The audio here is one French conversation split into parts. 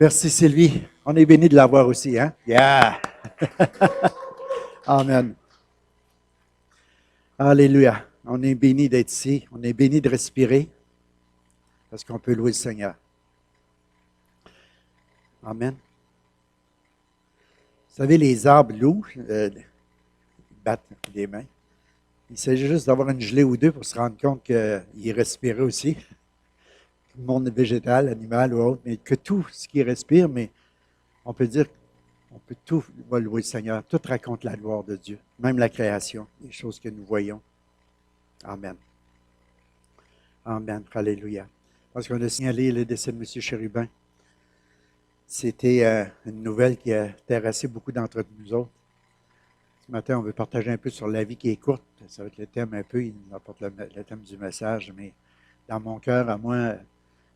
Merci Sylvie. On est béni de l'avoir aussi, hein? Yeah! Amen. Alléluia. On est béni d'être ici. On est béni de respirer parce qu'on peut louer le Seigneur. Amen. Vous savez, les arbres louent, ils battent les mains. Il s'agit juste d'avoir une gelée ou deux pour se rendre compte qu'ils respiraient aussi. Le monde végétal, animal ou autre, mais que tout ce qui respire, mais on peut dire on peut tout louer le Seigneur. Tout raconte la gloire de Dieu, même la création, les choses que nous voyons. Amen. Amen. Alléluia. Parce qu'on a signalé le décès de M. Chérubin. C'était une nouvelle qui a terrassé beaucoup d'entre nous autres. Ce matin, on veut partager un peu sur la vie qui est courte. Ça va être le thème un peu, il nous apporte le thème du message, mais dans mon cœur, à moi,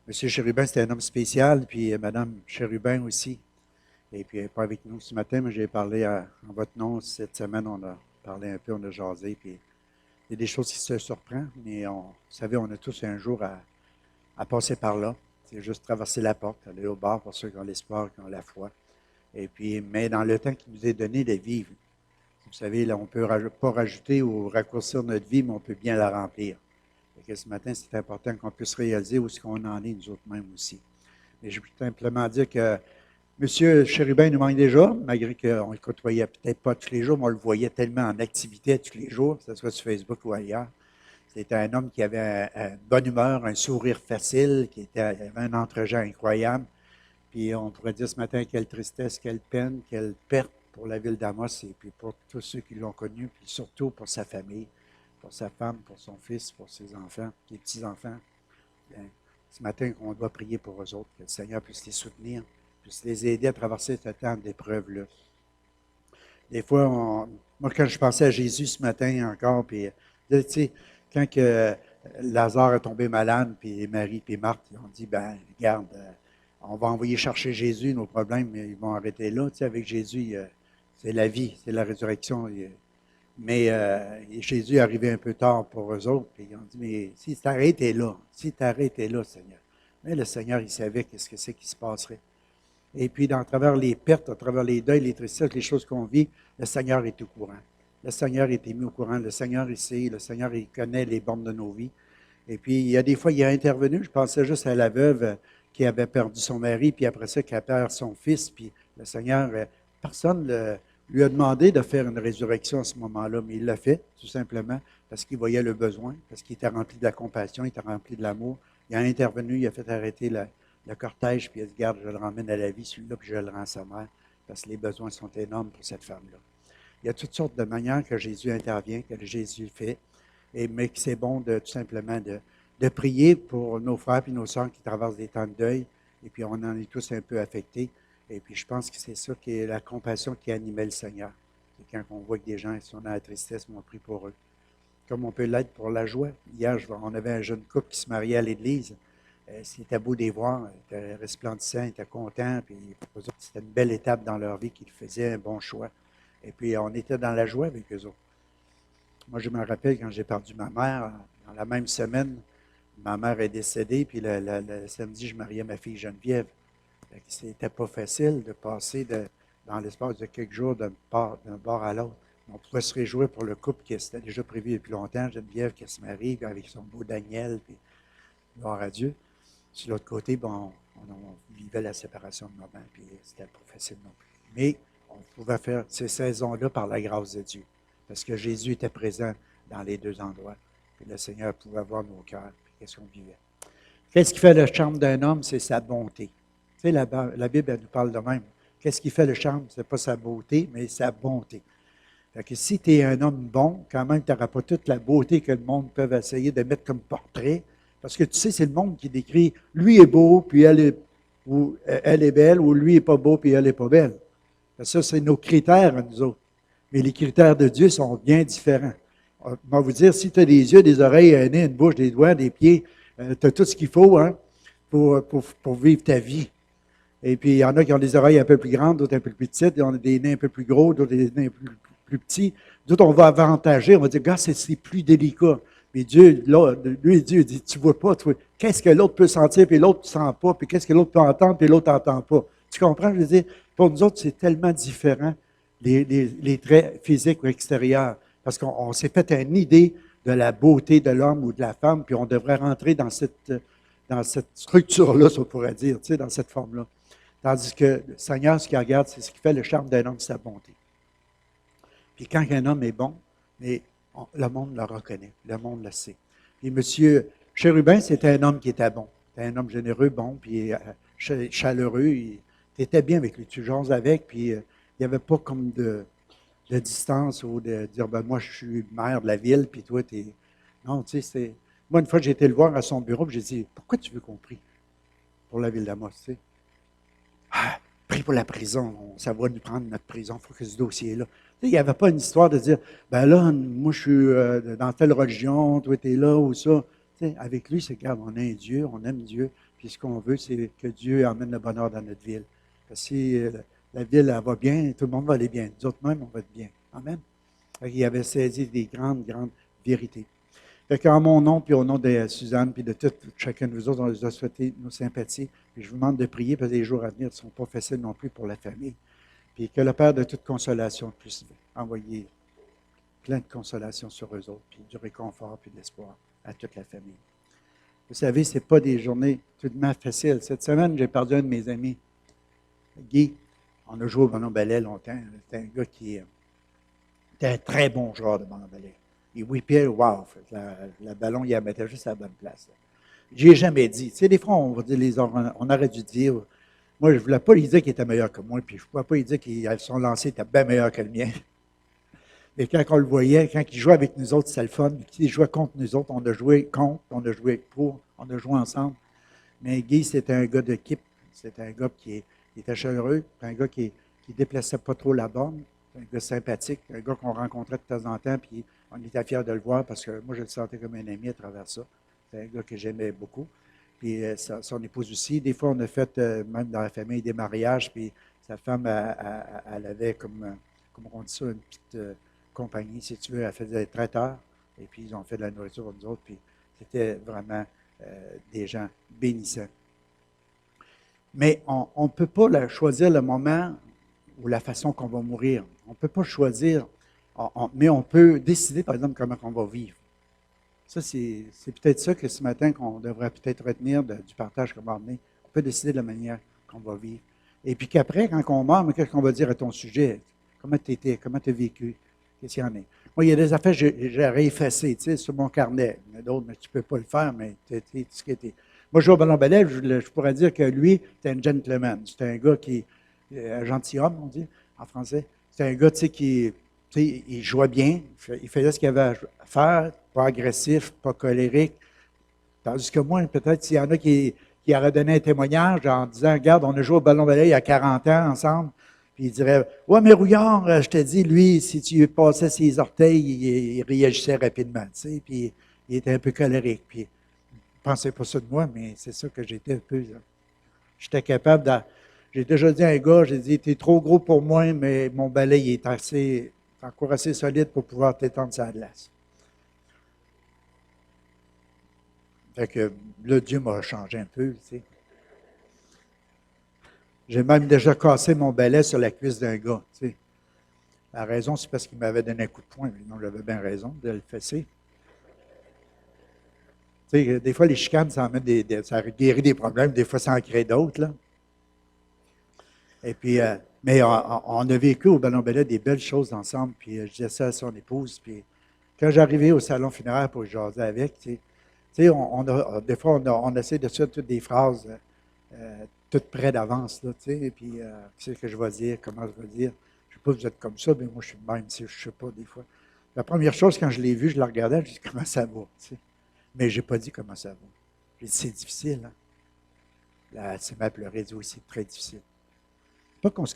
M. Chérubin, c'était un homme spécial, puis Mme Chérubin aussi. Et puis, elle n'est pas avec nous ce matin, mais j'ai parlé en votre nom cette semaine. On a parlé un peu, on a jasé, puis il y a des choses qui se surprennent, mais vous savez, on a tous un jour à passer par là. C'est juste traverser la porte, aller au bar pour ceux qui ont l'espoir, qui ont la foi. Et puis, mais dans le temps qui nous est donné de vivre, vous savez, là, on ne peut pas rajouter ou raccourcir notre vie, mais on peut bien la remplir. Et que ce matin, c'est important qu'on puisse réaliser où est-ce qu'on en est, nous autres mêmes aussi. Mais je veux simplement dire que M. Chérubin nous manque déjà, malgré qu'on ne le côtoyait peut-être pas tous les jours, mais on le voyait tellement en activité tous les jours, que ce soit sur Facebook ou ailleurs. C'était un homme qui avait une bonne humeur, un sourire facile, qui avait un entre-gens incroyable. Puis on pourrait dire ce matin, quelle tristesse, quelle peine, quelle perte pour la ville d'Amos et puis pour tous ceux qui l'ont connu, puis surtout pour sa famille, pour sa femme, pour son fils, pour ses enfants, les petits-enfants. Bien, ce matin, on doit prier pour eux autres, que le Seigneur puisse les soutenir, puisse les aider à traverser ce temps d'épreuve-là. Des fois, moi, quand je pensais à Jésus ce matin encore, puis, tu sais, quand que Lazare est tombé malade, puis Marie et Marthe, ils ont dit, ben, regarde, on va envoyer chercher Jésus, nos problèmes, ils vont arrêter là. Tu sais, avec Jésus, c'est la vie, c'est la résurrection. Mais Jésus est arrivé un peu tard pour eux autres, puis ils ont dit, mais si tu arrêtais là, si tu arrêtais là, Seigneur. Mais le Seigneur, il savait qu'est-ce que c'est qui se passerait. Et puis, à travers les pertes, à travers les deuils, les tristesses, les choses qu'on vit, le Seigneur est au courant. Le Seigneur est mis au courant. Le Seigneur, il sait. Le Seigneur, il connaît les bornes de nos vies. Et puis, il y a des fois, il a intervenu. Je pensais juste à la veuve qui avait perdu son mari, puis après ça, qui a perdu son fils. Puis, le Seigneur, personne lui a demandé de faire une résurrection à ce moment-là, mais il l'a fait, tout simplement, parce qu'il voyait le besoin, parce qu'il était rempli de la compassion, il était rempli de l'amour. Il a intervenu, il a fait arrêter le cortège, puis il a dit, garde, je le ramène à la vie, celui-là, puis je le rends à sa mère, parce que les besoins sont énormes pour cette femme-là. Il y a toutes sortes de manières que Jésus intervient, que Jésus fait, mais que c'est bon de tout simplement de prier pour nos frères et nos sœurs qui traversent des temps de deuil, et puis on en est tous un peu affectés. Et puis je pense que c'est ça qui est la compassion qui animait le Seigneur. C'est quand on voit que des gens sont dans la tristesse, on prie pour eux. Comme on peut l'être pour la joie. Hier, on avait un jeune couple qui se mariait à l'église. C'était beau de les voir, ils étaient resplendissants, ils étaient contents, puis c'était une belle étape dans leur vie qu'ils faisaient un bon choix. Et puis on était dans la joie avec eux autres. Moi, je me rappelle quand j'ai perdu ma mère, dans la même semaine, ma mère est décédée, puis le samedi, je mariais ma fille Geneviève. C'était pas facile de passer dans l'espace de quelques jours d'un bord à l'autre. On pouvait se réjouir pour le couple qui était déjà prévu depuis longtemps, Geneviève qui se marie avec son beau Daniel, puis gloire à Dieu. Sur l'autre côté, bon, on vivait la séparation de maman, puis c'était pas facile non plus. Mais on pouvait faire ces saisons-là par la grâce de Dieu, parce que Jésus était présent dans les deux endroits, puis le Seigneur pouvait voir nos cœurs, puis qu'est-ce qu'on vivait. Qu'est-ce qui fait le charme d'un homme? C'est sa bonté. Tu sais, la Bible, elle nous parle de même. Qu'est-ce qui fait le charme? Ce n'est pas sa beauté, mais sa bonté. Fait que si tu es un homme bon, quand même, tu n'auras pas toute la beauté que le monde peut essayer de mettre comme portrait. Parce que tu sais, c'est le monde qui décrit lui est beau, puis ou elle est belle, ou lui est pas beau, puis elle n'est pas belle. Ça, c'est nos critères à nous autres. Mais les critères de Dieu sont bien différents. On va vous dire, si tu as des yeux, des oreilles, un nez, une bouche, des doigts, des pieds, tu as tout ce qu'il faut pour vivre ta vie. Et puis, il y en a qui ont des oreilles un peu plus grandes, d'autres un peu plus petites, on a des nez un peu plus gros, d'autres des nez un peu plus petits. D'autres, on va avantager, on va dire, gars, c'est plus délicat. Puis Dieu, là, lui, Dieu dit, tu vois pas, qu'est-ce que l'autre peut sentir, puis l'autre ne sent pas, puis qu'est-ce que l'autre peut entendre, puis l'autre n'entend pas. Tu comprends? Je veux dire, pour nous autres, c'est tellement différent, les traits physiques ou extérieurs, parce qu'on s'est fait une idée de la beauté de l'homme ou de la femme, puis on devrait rentrer dans cette structure-là, si on pourrait dire, tu sais, dans cette forme-là. Tandis que le Seigneur, ce qu'il regarde, c'est ce qui fait le charme d'un homme, c'est sa bonté. Puis quand un homme est bon, mais le monde le reconnaît, le monde le sait. Puis M. Chérubin, c'était un homme qui était bon. C'était un homme généreux, bon, puis chaleureux. Il était bien avec lui. Tu jases avec, puis il n'y avait pas comme de distance ou de dire, ben moi, je suis maire de la ville, puis toi, tu es... Non, tu sais, c'est... Moi, une fois, j'ai été le voir à son bureau, puis j'ai dit, pourquoi tu veux qu'on prie pour la ville d'Amos, tu sais? Ah, prie pour la prison, ça va nous prendre notre prison, il faut que ce dossier-là. Tu sais, il n'y avait pas une histoire de dire, ben là, moi, je suis dans telle religion, toi, tu es là ou ça. Tu sais, avec lui, c'est regarde, on a un Dieu, on aime Dieu, puis ce qu'on veut, c'est que Dieu emmène le bonheur dans notre ville. Parce que si la ville, elle va bien, tout le monde va aller bien. Nous autres même, on va être bien. Amen. Il avait saisi des grandes, grandes vérités. Fait qu'en mon nom, puis au nom de Suzanne, puis de tout, chacun de vous autres, on les a souhaité nos sympathies. Puis je vous demande de prier parce que les jours à venir ne sont pas faciles non plus pour la famille. Puis que le Père de toute consolation puisse envoyer plein de consolation sur eux autres, puis du réconfort, puis de l'espoir à toute la famille. Vous savez, ce n'est pas des journées tout de même faciles. Cette semaine, j'ai perdu un de mes amis, Guy. On a joué au ballon ballet longtemps. C'était un gars qui était un très bon joueur de ballon ballet. Il whippait, wow, le ballon, il la mettait juste à la bonne place. Je n'ai jamais dit. Tu sais, des fois, on va dire, on aurait dû dire, moi, je ne voulais pas lui dire qu'il était meilleur que moi, puis je ne pouvais pas lui dire que son lancer était bien meilleur que le mien. Mais quand on le voyait, quand il jouait avec nous autres, c'était le fun. Quand il jouait contre nous autres, on a joué contre, on a joué pour, on a joué ensemble. Mais Guy, c'était un gars d'équipe. C'était un gars qui était chaleureux, un gars qui ne déplaçait pas trop la borne, un gars sympathique, un gars qu'on rencontrait de temps en temps, puis on était fiers de le voir parce que moi, je le sentais comme un ami à travers ça. C'est un gars que j'aimais beaucoup. Puis son épouse aussi. Des fois, on a fait, même dans la famille, des mariages, puis sa femme, elle avait comme on dit ça, une petite compagnie, si tu veux, elle faisait des traiteurs, et puis ils ont fait de la nourriture pour nous autres, puis c'était vraiment des gens bénissants. Mais on ne peut pas choisir le moment ou la façon qu'on va mourir. On ne peut pas choisir, mais on peut décider, par exemple, comment on va vivre. Ça, c'est peut-être ça que ce matin qu'on devrait peut-être retenir du partage qu'on va emmener. On peut décider de la manière qu'on va vivre. Et puis qu'après, quand on meurt, qu'est-ce qu'on va dire à ton sujet? Comment tu étais? Comment tu as vécu? Qu'est-ce qu'il y en a? Moi, il y a des affaires que j'aurais effacées, tu sais, sur mon carnet. Il y en a d'autres, mais tu ne peux pas le faire, mais tu es ce que tu es. Moi, je joue au ballon ballet, je pourrais dire que lui, c'était un gentleman. C'était un gars qui, un gentilhomme, on dit, en français. C'était un gars, tu sais, qui, tu sais, il jouait bien, il faisait ce qu'il avait à faire, pas agressif, pas colérique. Tandis que moi, peut-être s'il y en a qui auraient donné un témoignage en disant, regarde, on a joué au ballon ballet il y a 40 ans ensemble, puis il dirait, ouais, mais Rouillard, je te dis, lui, si tu passais ses orteils, il réagissait rapidement, tu sais, puis il était un peu colérique, puis je ne pensais pas ça de moi, mais c'est ça que j'étais un peu. J'étais capable de. J'ai déjà dit à un gars, j'ai dit, t'es trop gros pour moi, mais mon balai il est encore assez solide pour pouvoir t'étendre sur la glace. Fait que là, Dieu m'a changé un peu, tu sais. J'ai même déjà cassé mon balai sur la cuisse d'un gars, tu sais. La raison, c'est parce qu'il m'avait donné un coup de poing, mais non, j'avais bien raison de le fesser. Tu sais, des fois, les chicanes, ça guérit des problèmes, des fois, ça en crée d'autres, là. Et puis, mais on a vécu au Ballon Ballet des belles choses ensemble, puis je disais ça à son épouse, puis quand j'arrivais au salon funéraire pour jaser avec, tu sais, des fois, on essaie de faire toutes des phrases toutes près d'avance, là, tu sais, et puis, qu'est-ce que je vais dire, comment je vais dire. Je ne sais pas si vous êtes comme ça, mais moi, je suis de même, je ne sais pas, des fois. La première chose, quand je l'ai vu, je la regardais, je dis, comment ça va, tu sais. Mais je n'ai pas dit comment ça va. J'ai dit, c'est difficile, hein. Là, elle s'est mise à pleurer, elle dit, oui, c'est très difficile. Pas qu'on se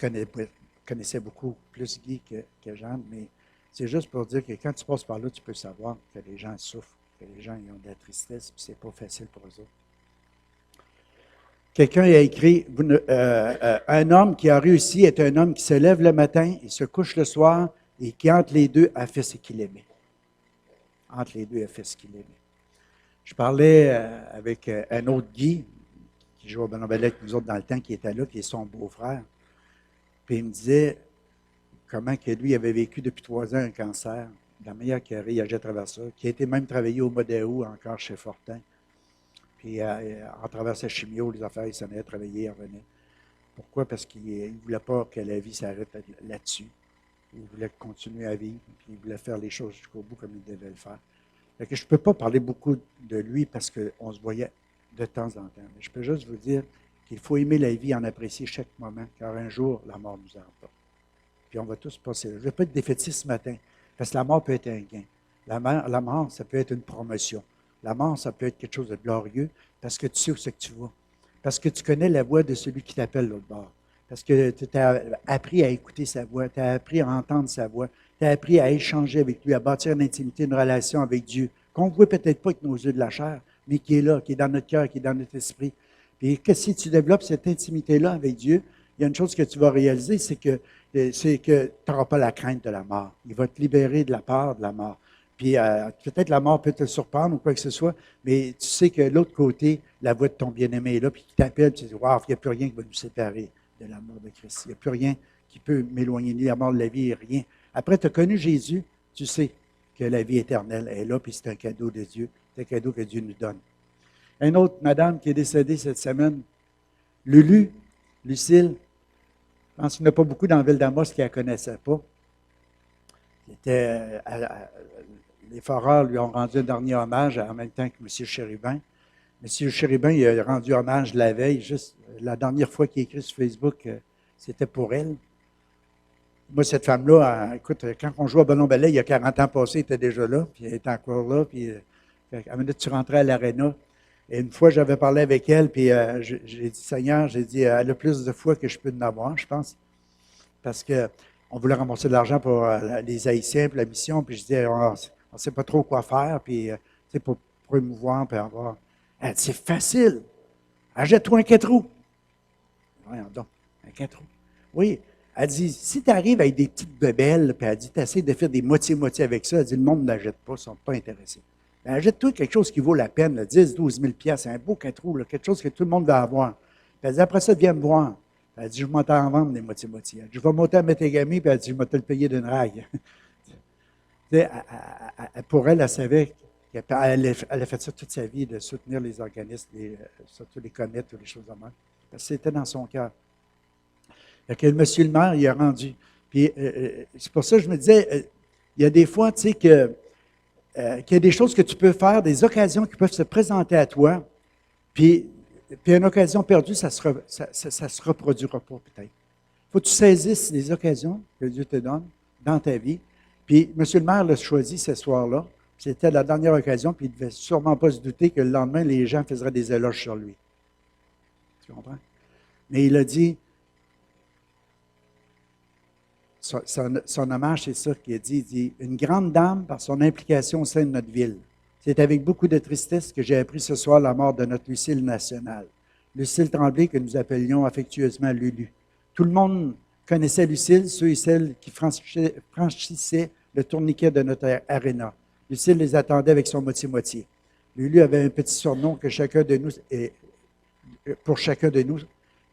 connaissait beaucoup plus Guy que Jeanne, mais c'est juste pour dire que quand tu passes par là, tu peux savoir que les gens souffrent, que les gens ils ont de la tristesse, puis c'est pas facile pour eux autres. Quelqu'un a écrit, un homme qui a réussi est un homme qui se lève le matin, il se couche le soir, et qui entre les deux a fait ce qu'il aimait. entre les deux, il a fait ce qu'il aimait. Je parlais avec un autre Guy, qui jouait au Ballon Ballet avec nous autres dans le temps, qui était là, qui est son beau-frère. Puis il me disait comment que lui avait vécu depuis 3 ans un cancer, la meilleure carrière, il a déjà traversé ça, qui a été même travaillé au Modéo, encore chez Fortin. Puis en travers sa chimio, les affaires, il s'en allait travailler, il revenait. Pourquoi? Parce qu'il ne voulait pas que la vie s'arrête là-dessus. Il voulait continuer à vivre, puis il voulait faire les choses jusqu'au bout comme il devait le faire. Fait que je ne peux pas parler beaucoup de lui parce qu'on se voyait de temps en temps. Mais je peux juste vous dire qu'il faut aimer la vie, en apprécier chaque moment, car un jour, la mort nous emporte. Puis on va tous passer là. Je ne vais pas être défaitiste ce matin, parce que la mort peut être un gain. La mort, ça peut être une promotion. La mort, ça peut être quelque chose de glorieux, parce que tu sais où c'est que tu vas. Parce que tu connais la voix de celui qui t'appelle l'autre bord. Parce que tu as appris à écouter sa voix, tu as appris à entendre sa voix, tu as appris à échanger avec lui, à bâtir une intimité, une relation avec Dieu, qu'on ne voit peut-être pas avec nos yeux de la chair, mais qui est là, qui est dans notre cœur, qui est dans notre esprit. Puis que si tu développes cette intimité-là avec Dieu, il y a une chose que tu vas réaliser, c'est que tu n'auras pas la crainte de la mort. Il va te libérer de la peur de la mort. Puis peut-être la mort peut te surprendre ou quoi que ce soit, mais tu sais que de l'autre côté, la voix de ton bien-aimé est là, puis qui t'appelle, puis tu dis, waouh, il n'y a plus rien qui va nous séparer de l'amour de Christ. Il n'y a plus rien qui peut m'éloigner de la mort de la vie, rien. Après, tu as connu Jésus, tu sais que la vie éternelle est là, puis c'est un cadeau de Dieu. C'est un cadeau que Dieu nous donne. Une autre madame qui est décédée cette semaine, Lucille, je pense qu'il n'y en a pas beaucoup dans la ville d'Amos qui ne la connaissaient pas. Les Foreurs lui ont rendu un dernier hommage en même temps que M. Chérubin. M. Chérubin, il a rendu hommage la veille, juste la dernière fois qu'il a écrit sur Facebook, c'était pour elle. Moi, cette femme-là, écoute, quand on jouait au ballon ballet, il y a 40 ans passés, elle était déjà là, puis elle était encore là, puis à un moment donné, tu rentrais à l'aréna. Et une fois, j'avais parlé avec elle, puis j'ai dit, Seigneur, j'ai dit, elle a plus de foi que je peux en avoir, je pense, parce qu'on voulait ramasser de l'argent pour les Haïtiens, pour la mission, puis je disais, on ne sait pas trop quoi faire, puis pour promouvoir, puis avoir. Elle dit, c'est facile, achète-toi un 4 roues. Voyons donc, un 4 roues. Oui, elle dit, si tu arrives avec des petites bebelles, puis elle dit, tu essaies de faire des moitiés-moitiés avec ça, elle dit, le monde ne l'achète pas, ils ne sont pas intéressés. Mais achète-toi quelque chose qui vaut la peine, là, 10, 12 000 piastres, un beau 4 roues, là, quelque chose que tout le monde va avoir. Puis elle dit, après ça, viens me voir. Elle dit, je vais m'en vendre des moitiés-moitiés. Je vais monter à Métégami, puis elle dit, je vais te le payer d'une rague. Pour elle, elle savait qu'elle a fait ça toute sa vie, de soutenir les organismes, surtout les comètes ou les choses de même. Parce que c'était dans son cœur. Que le monsieur le maire, il a rendu. Puis c'est pour ça que je me disais, il y a des fois, tu sais, qu'il y a des choses que tu peux faire, des occasions qui peuvent se présenter à toi, puis une occasion perdue, ça se reproduira pas peut-être. Il faut que tu saisisses les occasions que Dieu te donne dans ta vie. Puis M. le maire l'a choisi ce soir-là. C'était la dernière occasion, puis il ne devait sûrement pas se douter que le lendemain, les gens faisraient des éloges sur lui. Tu comprends? Mais il a dit, son hommage, c'est ça qu'il a dit. Il dit, une grande dame par son implication au sein de notre ville. C'est avec beaucoup de tristesse que j'ai appris ce soir la mort de notre Lucille nationale. Lucille Tremblay, que nous appelions affectueusement Lulu. Tout le monde connaissait Lucille, ceux et celles qui franchissaient le tourniquet de notre aréna. Lucille les attendait avec son moitié-moitié. Lulu avait un petit surnom que chacun de nous, pour chacun de nous,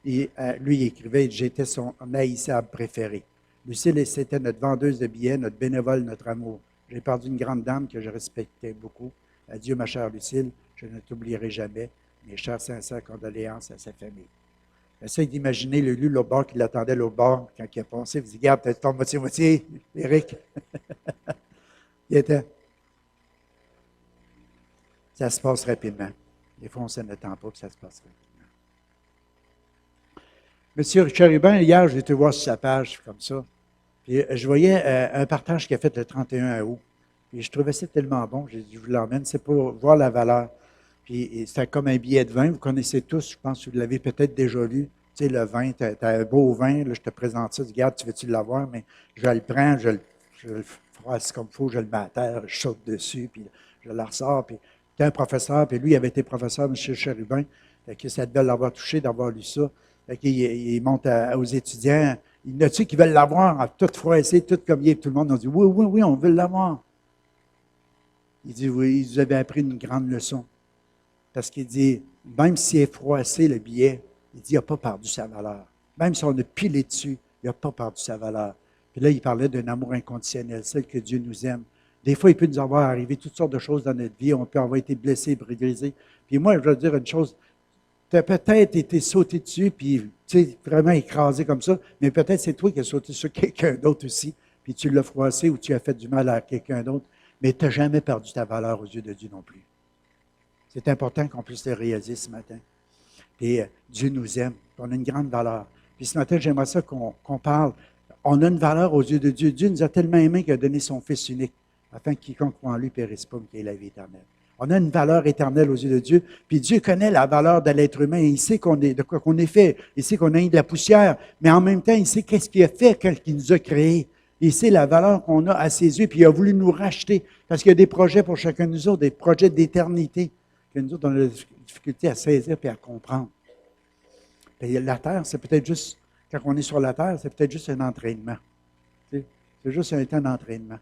et lui il écrivait « J'étais son haïssable préféré ». Lucille, c'était notre vendeuse de billets, notre bénévole, notre amour. J'ai perdu une grande dame que je respectais beaucoup. Adieu, ma chère Lucille, je ne t'oublierai jamais. Mes chères sincères condoléances à sa famille. Essaye d'imaginer Lulu, l'autre bord, qui l'attendait l'autre bord, quand il a passé. Il dit, regarde, peut-être ton moitié-moitié, Éric. Il était. Ça se passe rapidement. Des fois, on ne s'attend pas que ça se passe rapidement. Monsieur Chérubin, hier, j'ai été voir sur sa page comme ça. Puis, je voyais un partage qu'il a fait le 31 août. Puis je trouvais ça tellement bon. J'ai dit, je vous l'emmène, c'est pour voir la valeur. Puis c'était comme un billet de vin. Vous connaissez tous, je pense que vous l'avez peut-être déjà lu. Tu sais, le vin, tu as un beau vin, là, je te présente ça. Regarde, tu veux-tu l'avoir? Mais je le prends, je le froisse comme il faut, je le mets à terre, je saute dessus, puis je le ressors. Puis tu es un professeur, puis lui, il avait été professeur, M. Chérubin. Fait que ça devait l'avoir touché d'avoir lu ça. Fait qu'il monte aux étudiants. Il y en a-tu qui veulent l'avoir, tout froissé, tout comme il est. Tout le monde a dit, oui, oui, oui, on veut l'avoir. Il dit, oui, vous avez appris une grande leçon. Parce qu'il dit, même s'il est froissé, le billet, il dit, il n'a pas perdu sa valeur. Même si on a pilé dessus, il n'a pas perdu sa valeur. Puis là, il parlait d'un amour inconditionnel, celle que Dieu nous aime. Des fois, il peut nous avoir arrivé toutes sortes de choses dans notre vie. On peut avoir été blessé, brisé. Puis moi, je veux dire une chose. Tu as peut-être été sauté dessus, puis tu sais, vraiment écrasé comme ça, mais peut-être c'est toi qui as sauté sur quelqu'un d'autre aussi, puis tu l'as froissé ou tu as fait du mal à quelqu'un d'autre, mais tu n'as jamais perdu ta valeur aux yeux de Dieu non plus. C'est important qu'on puisse le réaliser ce matin. Et Dieu nous aime, on a une grande valeur. Puis ce matin, j'aimerais ça qu'on parle. On a une valeur aux yeux de Dieu. Dieu nous a tellement aimés qu'il a donné son Fils unique, afin que quiconque croit en lui ne périsse pas, mais qu'il ait la vie éternelle. On a une valeur éternelle aux yeux de Dieu. Puis Dieu connaît la valeur de l'être humain. Il sait de quoi qu'on est fait. Il sait qu'on a eu de la poussière. Mais en même temps, il sait qu'est-ce qu'il a fait quand il nous a créés. Il sait la valeur qu'on a à ses yeux. Puis il a voulu nous racheter. Parce qu'il y a des projets pour chacun de nous autres, des projets d'éternité que nous autres, on a la difficulté à saisir et à comprendre. Puis la terre, c'est peut-être juste, quand on est sur la terre, c'est peut-être juste un entraînement. C'est juste un temps d'entraînement.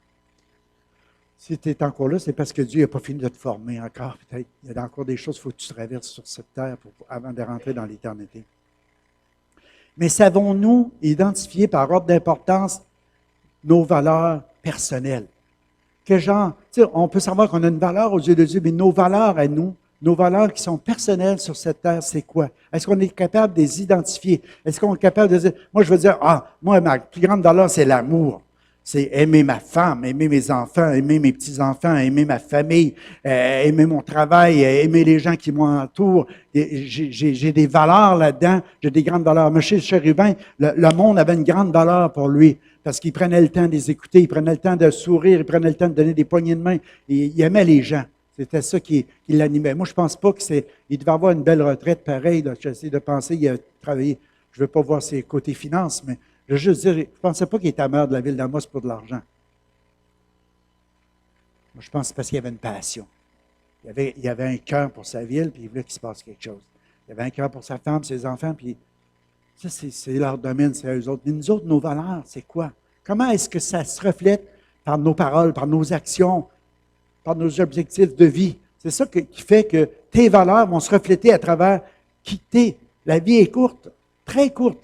Si tu es encore là, c'est parce que Dieu n'a pas fini de te former encore. Peut-être il y a encore des choses qu'il faut que tu traverses sur cette terre avant de rentrer dans l'éternité. Mais savons-nous identifier par ordre d'importance nos valeurs personnelles? Que genre, on peut savoir qu'on a une valeur aux yeux de Dieu, mais nos valeurs à nous, nos valeurs qui sont personnelles sur cette terre, c'est quoi? Est-ce qu'on est capable de les identifier? Est-ce qu'on est capable de dire, moi je veux dire, moi ma plus grande valeur, c'est l'amour. C'est aimer ma femme, aimer mes enfants, aimer mes petits-enfants, aimer ma famille, aimer mon travail, aimer les gens qui m'entourent. J'ai des valeurs là-dedans, j'ai des grandes valeurs. M. Chérubin, le monde avait une grande valeur pour lui parce qu'il prenait le temps de les écouter, il prenait le temps de sourire, il prenait le temps de donner des poignées de main. Il aimait les gens. C'était ça qui l'animait. Moi, je ne pense pas il devait avoir une belle retraite pareille. J'essaie de penser, il a travaillé, je ne veux pas voir ses côtés finances, mais je veux juste dire, je ne pensais pas qu'il était maire de la ville d'Amos pour de l'argent. Moi, je pense que c'est parce qu'il y avait une passion. Il y avait un cœur pour sa ville, puis il voulait qu'il se passe quelque chose. Il y avait un cœur pour sa femme, ses enfants, puis ça, c'est leur domaine, c'est à eux autres. Mais nous autres, nos valeurs, c'est quoi? Comment est-ce que ça se reflète par nos paroles, par nos actions, par nos objectifs de vie? C'est ça qui fait que tes valeurs vont se refléter à travers qui t'es. La vie est courte, très courte.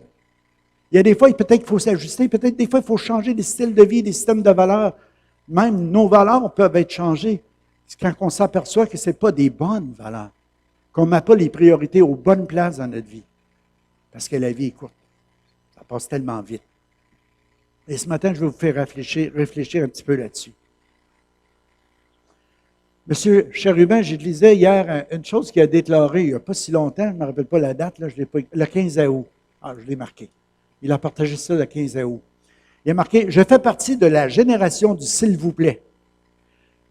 Il y a des fois, peut-être qu'il faut s'ajuster, peut-être des fois, il faut changer des styles de vie, des systèmes de valeurs. Même nos valeurs peuvent être changées. C'est quand on s'aperçoit que ce n'est pas des bonnes valeurs, qu'on ne met pas les priorités aux bonnes places dans notre vie. Parce que la vie est courte. Ça passe tellement vite. Et ce matin, je vais vous faire réfléchir un petit peu là-dessus. Monsieur Chérubin, je lisais hier une chose qu'il a déclarée il n'y a pas si longtemps, je ne me rappelle pas la date, là, je l'ai pas, le 15 août. Je l'ai marqué. Il a partagé ça le 15 août. Il a marqué « Je fais partie de la génération du s'il vous plaît,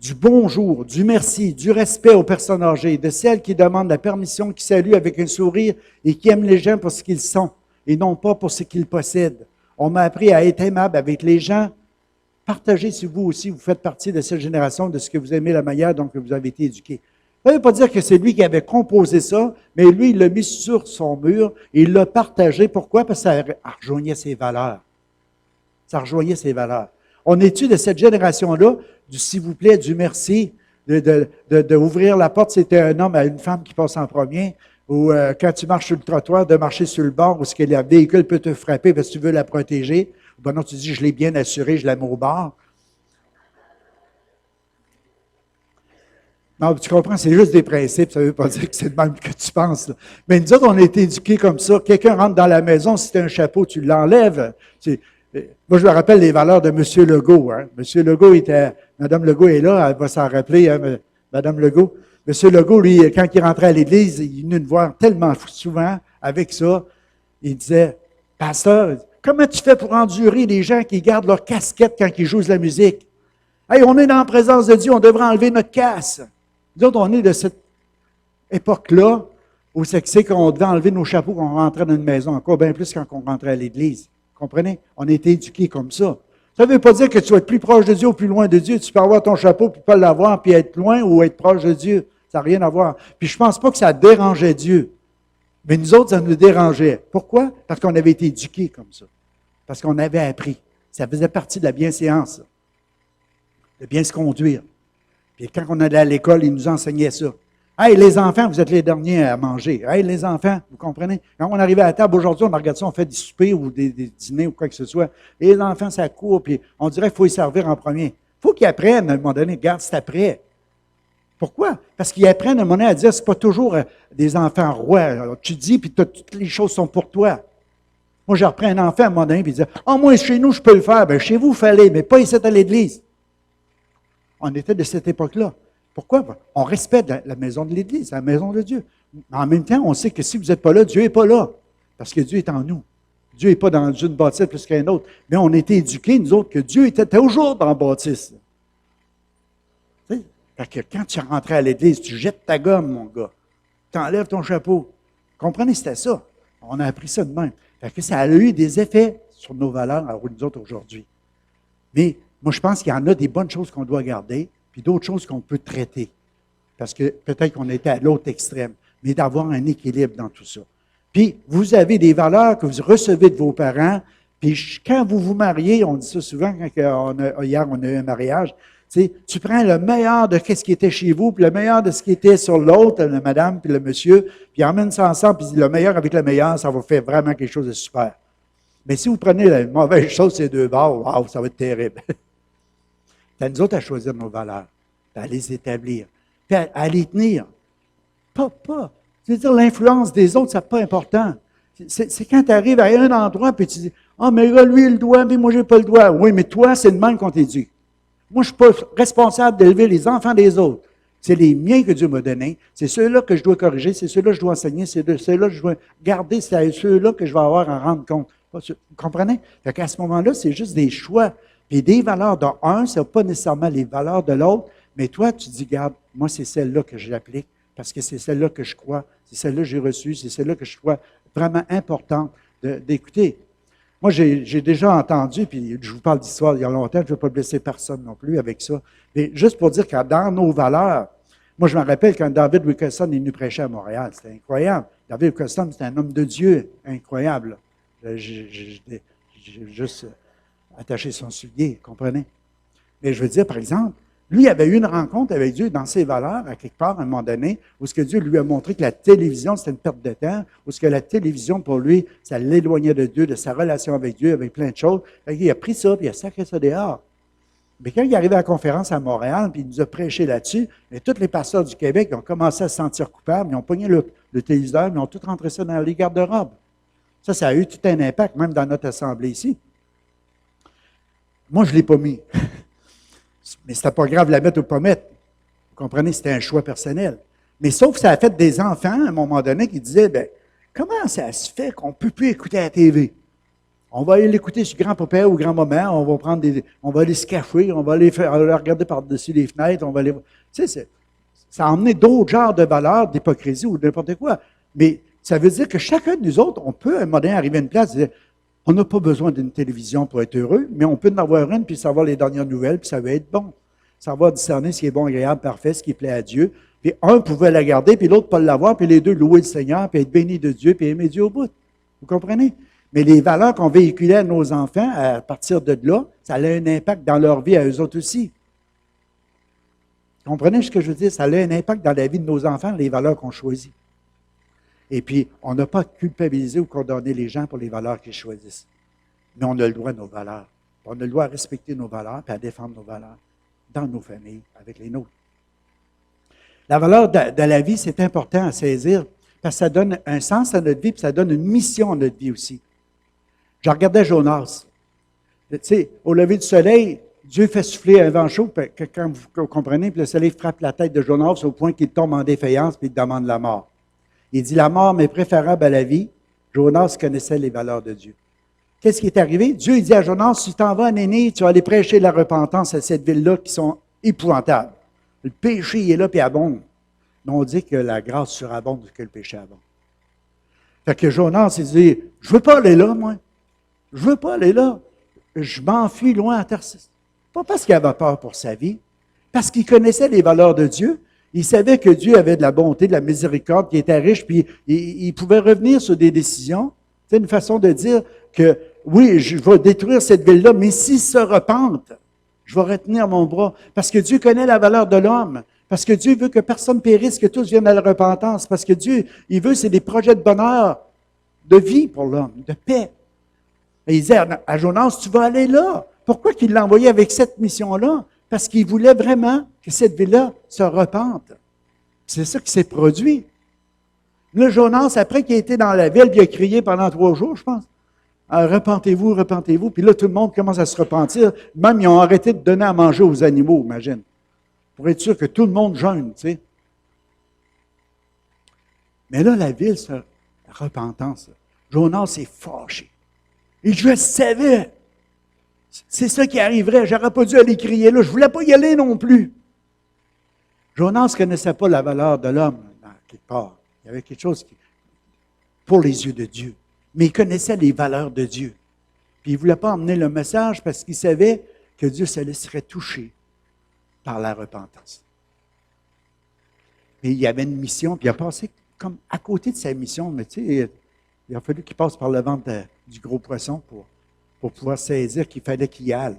du bonjour, du merci, du respect aux personnes âgées, de celles qui demandent la permission, qui saluent avec un sourire et qui aiment les gens pour ce qu'ils sont et non pas pour ce qu'ils possèdent. On m'a appris à être aimable avec les gens. Partagez si vous aussi, vous faites partie de cette génération, de ce que vous aimez la manière dont vous avez été éduqué. » Ça ne veut pas dire que c'est lui qui avait composé ça, mais lui, il l'a mis sur son mur et il l'a partagé. Pourquoi? Parce que ça rejoignait ses valeurs. Ça rejoignait ses valeurs. On est-tu de cette génération-là, du s'il vous plaît, du merci, de ouvrir la porte, c'était un homme à une femme qui passe en premier, ou quand tu marches sur le trottoir, de marcher sur le bord où ce que le véhicule peut te frapper parce que tu veux la protéger. Ben non, tu dis, je l'ai bien assuré, je la mets au bord. Non, tu comprends, c'est juste des principes, ça ne veut pas dire que c'est le même que tu penses. Là. Mais nous autres, on a été éduqués comme ça. Quelqu'un rentre dans la maison, si tu as un chapeau, tu l'enlèves. Moi, je me rappelle les valeurs de M. Legault. Hein. M. Legault Mme Legault est là, elle va s'en rappeler, hein, Mme Legault. M. Legault, lui, quand il rentrait à l'église, il venait nous voir tellement souvent avec ça. Il disait, « Pasteur, comment tu fais pour endurer les gens qui gardent leur casquette quand ils jouent de la musique? Hey, on est dans la présence de Dieu, on devrait enlever notre casque. » Nous autres, on est de cette époque-là où c'est qu'on devait enlever nos chapeaux quand on rentrait dans une maison, encore bien plus quand on rentrait à l'église. Comprenez? On a été éduqués comme ça. Ça ne veut pas dire que tu vas être plus proche de Dieu ou plus loin de Dieu. Tu peux avoir ton chapeau et ne pas l'avoir, puis être loin ou être proche de Dieu. Ça n'a rien à voir. Puis je ne pense pas que ça dérangeait Dieu. Mais nous autres, ça nous dérangeait. Pourquoi? Parce qu'on avait été éduqués comme ça. Parce qu'on avait appris. Ça faisait partie de la bienséance. De bien se conduire. Puis quand on allait à l'école, ils nous enseignaient ça. Hey, les enfants, vous êtes les derniers à manger. Hey, les enfants, vous comprenez? Quand on arrivait à la table aujourd'hui, on regarde ça, on fait des soupers ou des dîners ou quoi que ce soit. Et les enfants, ça court, puis on dirait qu'il faut y servir en premier. Il faut qu'ils apprennent à un moment donné, regarde, c'est après. Pourquoi? Parce qu'ils apprennent à un moment donné à dire, c'est pas toujours des enfants rois. Alors, tu dis, puis toutes les choses sont pour toi. Moi, je reprends un enfant à un moment donné, puis il dit, oh, moi, chez nous, je peux le faire. Bien, chez vous, il fallait, mais pas ici à l'église. On était de cette époque-là. Pourquoi? On respecte la maison de l'Église, la maison de Dieu. Mais en même temps, on sait que si vous n'êtes pas là, Dieu n'est pas là. Parce que Dieu est en nous. Dieu n'est pas dans une bâtisse plus qu'un autre. Mais on a été éduqués, nous autres, que Dieu était toujours dans la bâtisse. Tu sais, quand tu rentrais à l'Église, tu jettes ta gomme, mon gars. Tu enlèves ton chapeau. Comprenez, c'était ça. On a appris ça de même. Fait que ça a eu des effets sur nos valeurs, nous autres, aujourd'hui. Mais moi, je pense qu'il y en a des bonnes choses qu'on doit garder, puis d'autres choses qu'on peut traiter. Parce que peut-être qu'on était à l'autre extrême, mais d'avoir un équilibre dans tout ça. Puis, vous avez des valeurs que vous recevez de vos parents, puis quand vous vous mariez, on dit ça souvent, hier on a eu un mariage, tu prends le meilleur de ce qui était chez vous, puis le meilleur de ce qui était sur l'autre, la madame, puis le monsieur, puis emmène ça ensemble, puis le meilleur avec le meilleur, ça va faire vraiment quelque chose de super. Mais si vous prenez la mauvaise chose, ces deux bords, wow, ça va être terrible. C'est à nous autres à choisir nos valeurs, à les établir, puis à les tenir. Pas. C'est-à-dire, l'influence des autres, c'est pas important. C'est quand tu arrives à un endroit, puis tu dis, ah, mais là, lui, il a le doigt, puis moi, j'ai pas le doigt. Oui, mais toi, c'est le même qu'on t'éduque. Moi, je ne suis pas responsable d'élever les enfants des autres. C'est les miens que Dieu m'a donnés. C'est ceux-là que je dois corriger, c'est ceux-là que je dois enseigner, c'est ceux-là que je dois garder, c'est ceux-là que je vais avoir à rendre compte. Vous comprenez? Fait qu'à ce moment-là, c'est juste des choix. Puis des valeurs d'un, ce n'est pas nécessairement les valeurs de l'autre, mais toi, tu dis, regarde, moi, c'est celle-là que j'applique, parce que c'est celle-là que je crois, c'est celle-là que j'ai reçue, c'est celle-là que je crois vraiment importante d'écouter. Moi, j'ai déjà entendu, puis je vous parle d'histoire il y a longtemps, je ne veux pas blesser personne non plus avec ça, mais juste pour dire que dans nos valeurs, moi, je me rappelle quand David Wilkerson est venu prêcher à Montréal, c'était incroyable. David Wilkerson, c'était un homme de Dieu, incroyable. J'ai juste attaché son soulier, comprenez? Mais je veux dire, par exemple, lui avait eu une rencontre avec Dieu dans ses valeurs, à quelque part, à un moment donné, où ce que Dieu lui a montré que la télévision, c'était une perte de temps, où ce que la télévision, pour lui, ça l'éloignait de Dieu, de sa relation avec Dieu, avec plein de choses. Il a pris ça, puis il a sacré ça dehors. Mais quand il est arrivé à la conférence à Montréal, puis il nous a prêché là-dessus, mais tous les pasteurs du Québec ils ont commencé à se sentir coupables, ils ont pogné le téléviseur, ils ont tout rentré ça dans les garde-robes. Ça a eu tout un impact, même dans notre assemblée ici. Moi, je ne l'ai pas mis. Mais c'était pas grave de la mettre ou pas mettre. Vous comprenez, c'était un choix personnel. Mais sauf que ça a fait des enfants, à un moment donné, qui disaient, bien, comment ça se fait qu'on ne peut plus écouter la TV? On va aller l'écouter sur grand-papa ou grand-maman, on va aller se cacher, on va aller regarder par-dessus les fenêtres, on va aller... Tu sais, ça a emmené d'autres genres de valeurs, d'hypocrisie ou n'importe quoi. Mais ça veut dire que chacun de nous autres, on peut, à un moment donné, arriver à une place et dire, on n'a pas besoin d'une télévision pour être heureux, mais on peut en avoir une puis savoir les dernières nouvelles, puis ça va être bon. Savoir discerner ce qui est bon, agréable, parfait, ce qui plaît à Dieu. Puis un pouvait la garder, puis l'autre pas l'avoir, puis les deux louer le Seigneur, puis être bénis de Dieu, puis aimer Dieu au bout. Vous comprenez? Mais les valeurs qu'on véhiculait à nos enfants, à partir de là, ça a un impact dans leur vie à eux autres aussi. Vous comprenez ce que je veux dire? Ça a un impact dans la vie de nos enfants, les valeurs qu'on choisit. Et puis, on n'a pas culpabilisé ou condamné les gens pour les valeurs qu'ils choisissent. Mais on a le droit à nos valeurs. On a le droit à respecter nos valeurs et à défendre nos valeurs dans nos familles, avec les nôtres. La valeur de la vie, c'est important à saisir parce que ça donne un sens à notre vie et ça donne une mission à notre vie aussi. Je regardais Jonas. Tu sais, au lever du soleil, Dieu fait souffler un vent chaud, quand vous comprenez, puis le soleil frappe la tête de Jonas au point qu'il tombe en défaillance et il demande la mort. Il dit, la mort m'est préférable à la vie. Jonas connaissait les valeurs de Dieu. Qu'est-ce qui est arrivé? Dieu il dit à Jonas, si tu t'en vas à Néné, tu vas aller prêcher la repentance à cette ville-là qui sont épouvantables. Le péché il est là et abonde. Mais on dit que la grâce surabonde que le péché abonde. Fait que Jonas, il dit, je ne veux pas aller là, moi. Je ne veux pas aller là. Je m'enfuis loin à Tarsis. Pas parce qu'il avait peur pour sa vie, parce qu'il connaissait les valeurs de Dieu. Il savait que Dieu avait de la bonté, de la miséricorde, qu'il était riche, puis il pouvait revenir sur des décisions. C'est une façon de dire que, oui, je vais détruire cette ville-là, mais s'ils se repentent, Je vais retenir mon bras. Parce que Dieu connaît la valeur de l'homme. Parce que Dieu veut que personne périsse, que tous viennent à la repentance. Parce que Dieu, il veut, c'est des projets de bonheur, de vie pour l'homme, de paix. Et il disait à Jonas, tu vas aller là. Pourquoi qu'il l'a envoyé avec cette mission-là? Parce qu'il voulait vraiment que cette ville-là se repente. C'est ça qui s'est produit. Là, Jonas, après qu'il a été dans la ville, il a crié pendant 3 jours, je pense. Repentez-vous, repentez-vous. Puis là, tout le monde commence à se repentir. Même, ils ont arrêté de donner à manger aux animaux, imagine. Pour être sûr que tout le monde jeûne, tu sais. Mais là, la ville, la repentance. Jonas est fâché. Et je le savais. C'est ça qui arriverait. J'aurais pas dû aller crier là. Je voulais pas y aller non plus. Jonas ne connaissait pas la valeur de l'homme, quelque part. Il y avait quelque chose pour les yeux de Dieu. Mais il connaissait les valeurs de Dieu. Puis il ne voulait pas emmener le message parce qu'il savait que Dieu se laisserait toucher par la repentance. Mais il y avait une mission, puis il a passé comme à côté de sa mission, mais tu sais, il a fallu qu'il passe par le ventre du gros poisson pour pouvoir saisir qu'il fallait qu'il y aille.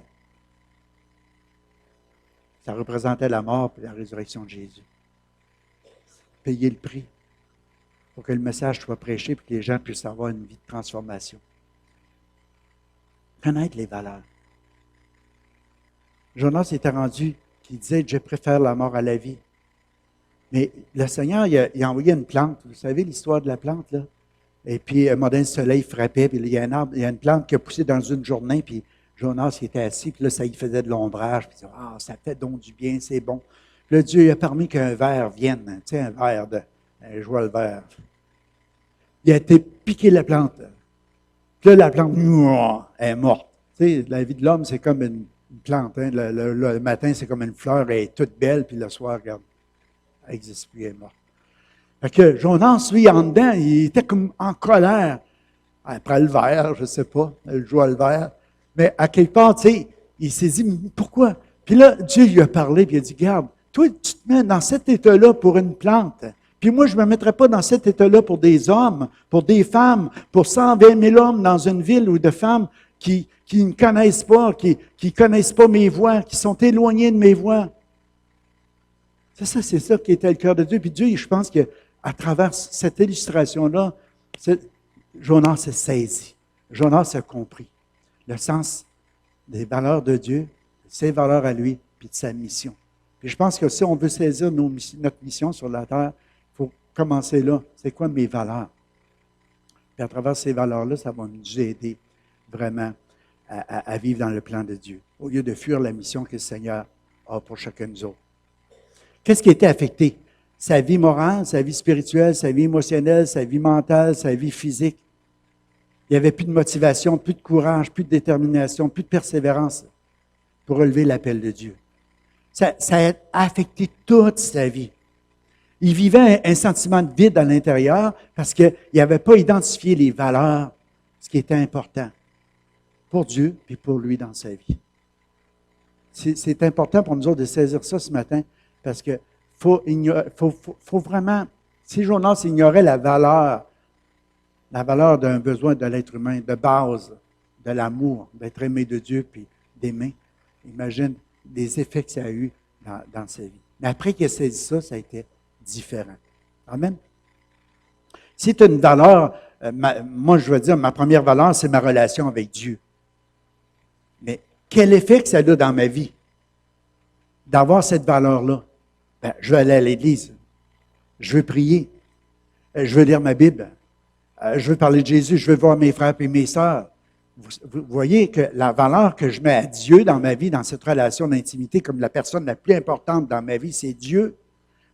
Ça représentait la mort et la résurrection de Jésus. Payer le prix pour que le message soit prêché et que les gens puissent avoir une vie de transformation. Connaître les valeurs. Jonas était rendu qui disait « Je préfère la mort à la vie ». Mais le Seigneur, il a envoyé une plante. Vous savez l'histoire de la plante, là? Et puis, un matin, le soleil frappait, puis il y a un arbre, il y a une plante qui a poussé dans une journée, puis Jonas il était assis, puis là, ça lui faisait de l'ombrage, puis il disait « Ah, ça fait donc du bien, c'est bon ». Puis là, Dieu a permis qu'un ver vienne, tu sais, un ver un joie le vert. Il a été piqué la plante. Puis là, la plante, elle est morte. Tu sais, la vie de l'homme, c'est comme une plante. Hein? Le matin, c'est comme une fleur, elle est toute belle, puis le soir, regarde, elle n'existe plus, elle est morte. Fait que Jonas, lui, en dedans, il était comme en colère. Après le verre, je ne sais pas, le joie le vert. Mais à quelque part, tu sais, il s'est dit, pourquoi? Puis là, Dieu lui a parlé, puis il a dit, regarde, toi, tu te mets dans cet état-là pour une plante. Puis moi, je ne me mettrai pas dans cet état-là pour des hommes, pour des femmes, pour 120 000 hommes dans une ville ou de femmes qui ne connaissent pas, qui ne connaissent pas mes voies, qui sont éloignés de mes voies. C'est ça qui était le cœur de Dieu. Puis Dieu, je pense qu'à travers cette illustration-là, Jonas s'est saisi. Jonas a compris le sens des valeurs de Dieu, ses valeurs à lui, puis de sa mission. Puis je pense que si on veut saisir notre mission sur la terre, il faut commencer là. C'est quoi mes valeurs? Puis à travers ces valeurs-là, ça va nous aider vraiment à vivre dans le plan de Dieu, au lieu de fuir la mission que le Seigneur a pour chacun de nous autres. Qu'est-ce qui était affecté? Sa vie morale, sa vie spirituelle, sa vie émotionnelle, sa vie mentale, sa vie physique. Il n'y avait plus de motivation, plus de courage, plus de détermination, plus de persévérance pour relever l'appel de Dieu. Ça a affecté toute sa vie. Il vivait un sentiment de vide à l'intérieur parce qu'il n'avait pas identifié les valeurs, ce qui était important pour Dieu et pour lui dans sa vie. C'est important pour nous autres de saisir ça ce matin parce que faut vraiment, si Jonas ignorait la valeur d'un besoin de l'être humain, de base, de l'amour, d'être aimé de Dieu puis d'aimer, imagine les effets que ça a eu dans sa vie. Mais après qu'il a saisi ça, ça a été différent. Amen. Si tu as une valeur, moi je veux dire, ma première valeur, c'est ma relation avec Dieu. Mais quel effet que ça a dans ma vie d'avoir cette valeur-là? Ben, je veux aller à l'église. Je veux prier. Je veux lire ma Bible. Je veux parler de Jésus. Je veux voir mes frères et mes sœurs. Vous voyez que la valeur que je mets à Dieu dans ma vie, dans cette relation d'intimité, comme la personne la plus importante dans ma vie, c'est Dieu,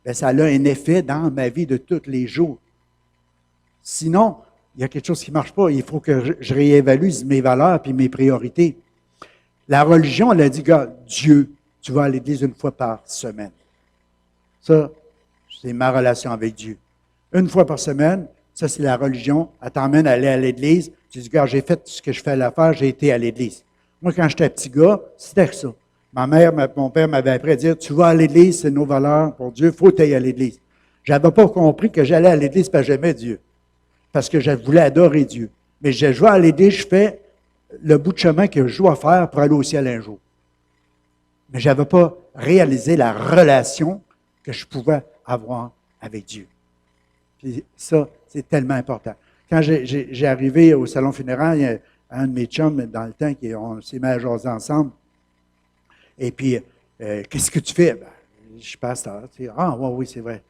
bien, ça a un effet dans ma vie de tous les jours. Sinon, il y a quelque chose qui ne marche pas. Il faut que je réévalue mes valeurs et mes priorités. La religion, elle a dit, gars, Dieu, tu vas à l'église une fois par semaine. Ça, c'est ma relation avec Dieu. Une fois par semaine, ça, c'est la religion. Elle t'emmène à aller à l'église. Tu dis, gars, j'ai fait ce que je fais à la faire, j'ai été à l'église. Moi, quand j'étais petit gars, c'était ça. Mon père m'avait appris à dire, tu vas à l'église, c'est nos valeurs pour Dieu, il faut aller à l'église. Je n'avais pas compris que j'allais à l'église parce que j'aimais Dieu. Parce que je voulais adorer Dieu. Mais je vais à l'église, je fais le bout de chemin que je dois faire pour aller au ciel un jour. Mais je n'avais pas réalisé la relation que je pouvais avoir avec Dieu. Puis ça, c'est tellement important. Quand j'ai arrivé au salon funéraire, il y a un de mes chums, dans le temps, on s'est mis à jaser ensemble. Et puis, qu'est-ce que tu fais? Ben, je suis pasteur. Tu sais, ah, oui, c'est vrai.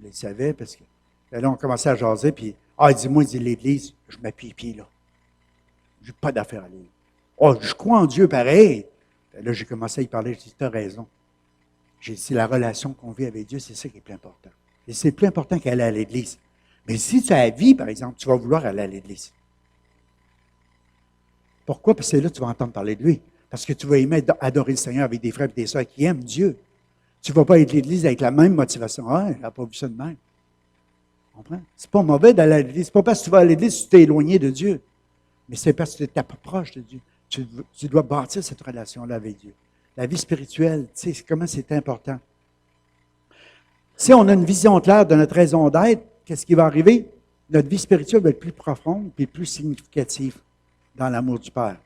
Je le savais parce que là, on commençait à jaser. Puis, dis-moi, il dit l'Église, je m'appuie pied là. Je n'ai pas d'affaire à l'Église. Oh, je crois en Dieu pareil. Là, j'ai commencé à y parler. Je dis, tu as raison. J'ai dit, la relation qu'on vit avec Dieu, c'est ça qui est plus important. Et c'est plus important qu'aller à l'Église. Mais si tu as la vie, par exemple, tu vas vouloir aller à l'Église. Pourquoi? Parce que c'est là que tu vas entendre parler de lui. Parce que tu vas aimer adorer le Seigneur avec des frères et des sœurs qui aiment Dieu. Tu ne vas pas être à l'Église avec la même motivation. Ah, elle n'a pas vu ça de même. Tu comprends? C'est pas mauvais d'aller à l'Église. C'est pas parce que tu vas à l'Église que tu t'es éloigné de Dieu. Mais c'est parce que tu n'es pas proche de Dieu. Tu dois bâtir cette relation-là avec Dieu. La vie spirituelle, tu sais, comment c'est important. Si on a une vision claire de notre raison d'être, qu'est-ce qui va arriver? Notre vie spirituelle va être plus profonde et plus significative dans l'amour du Père.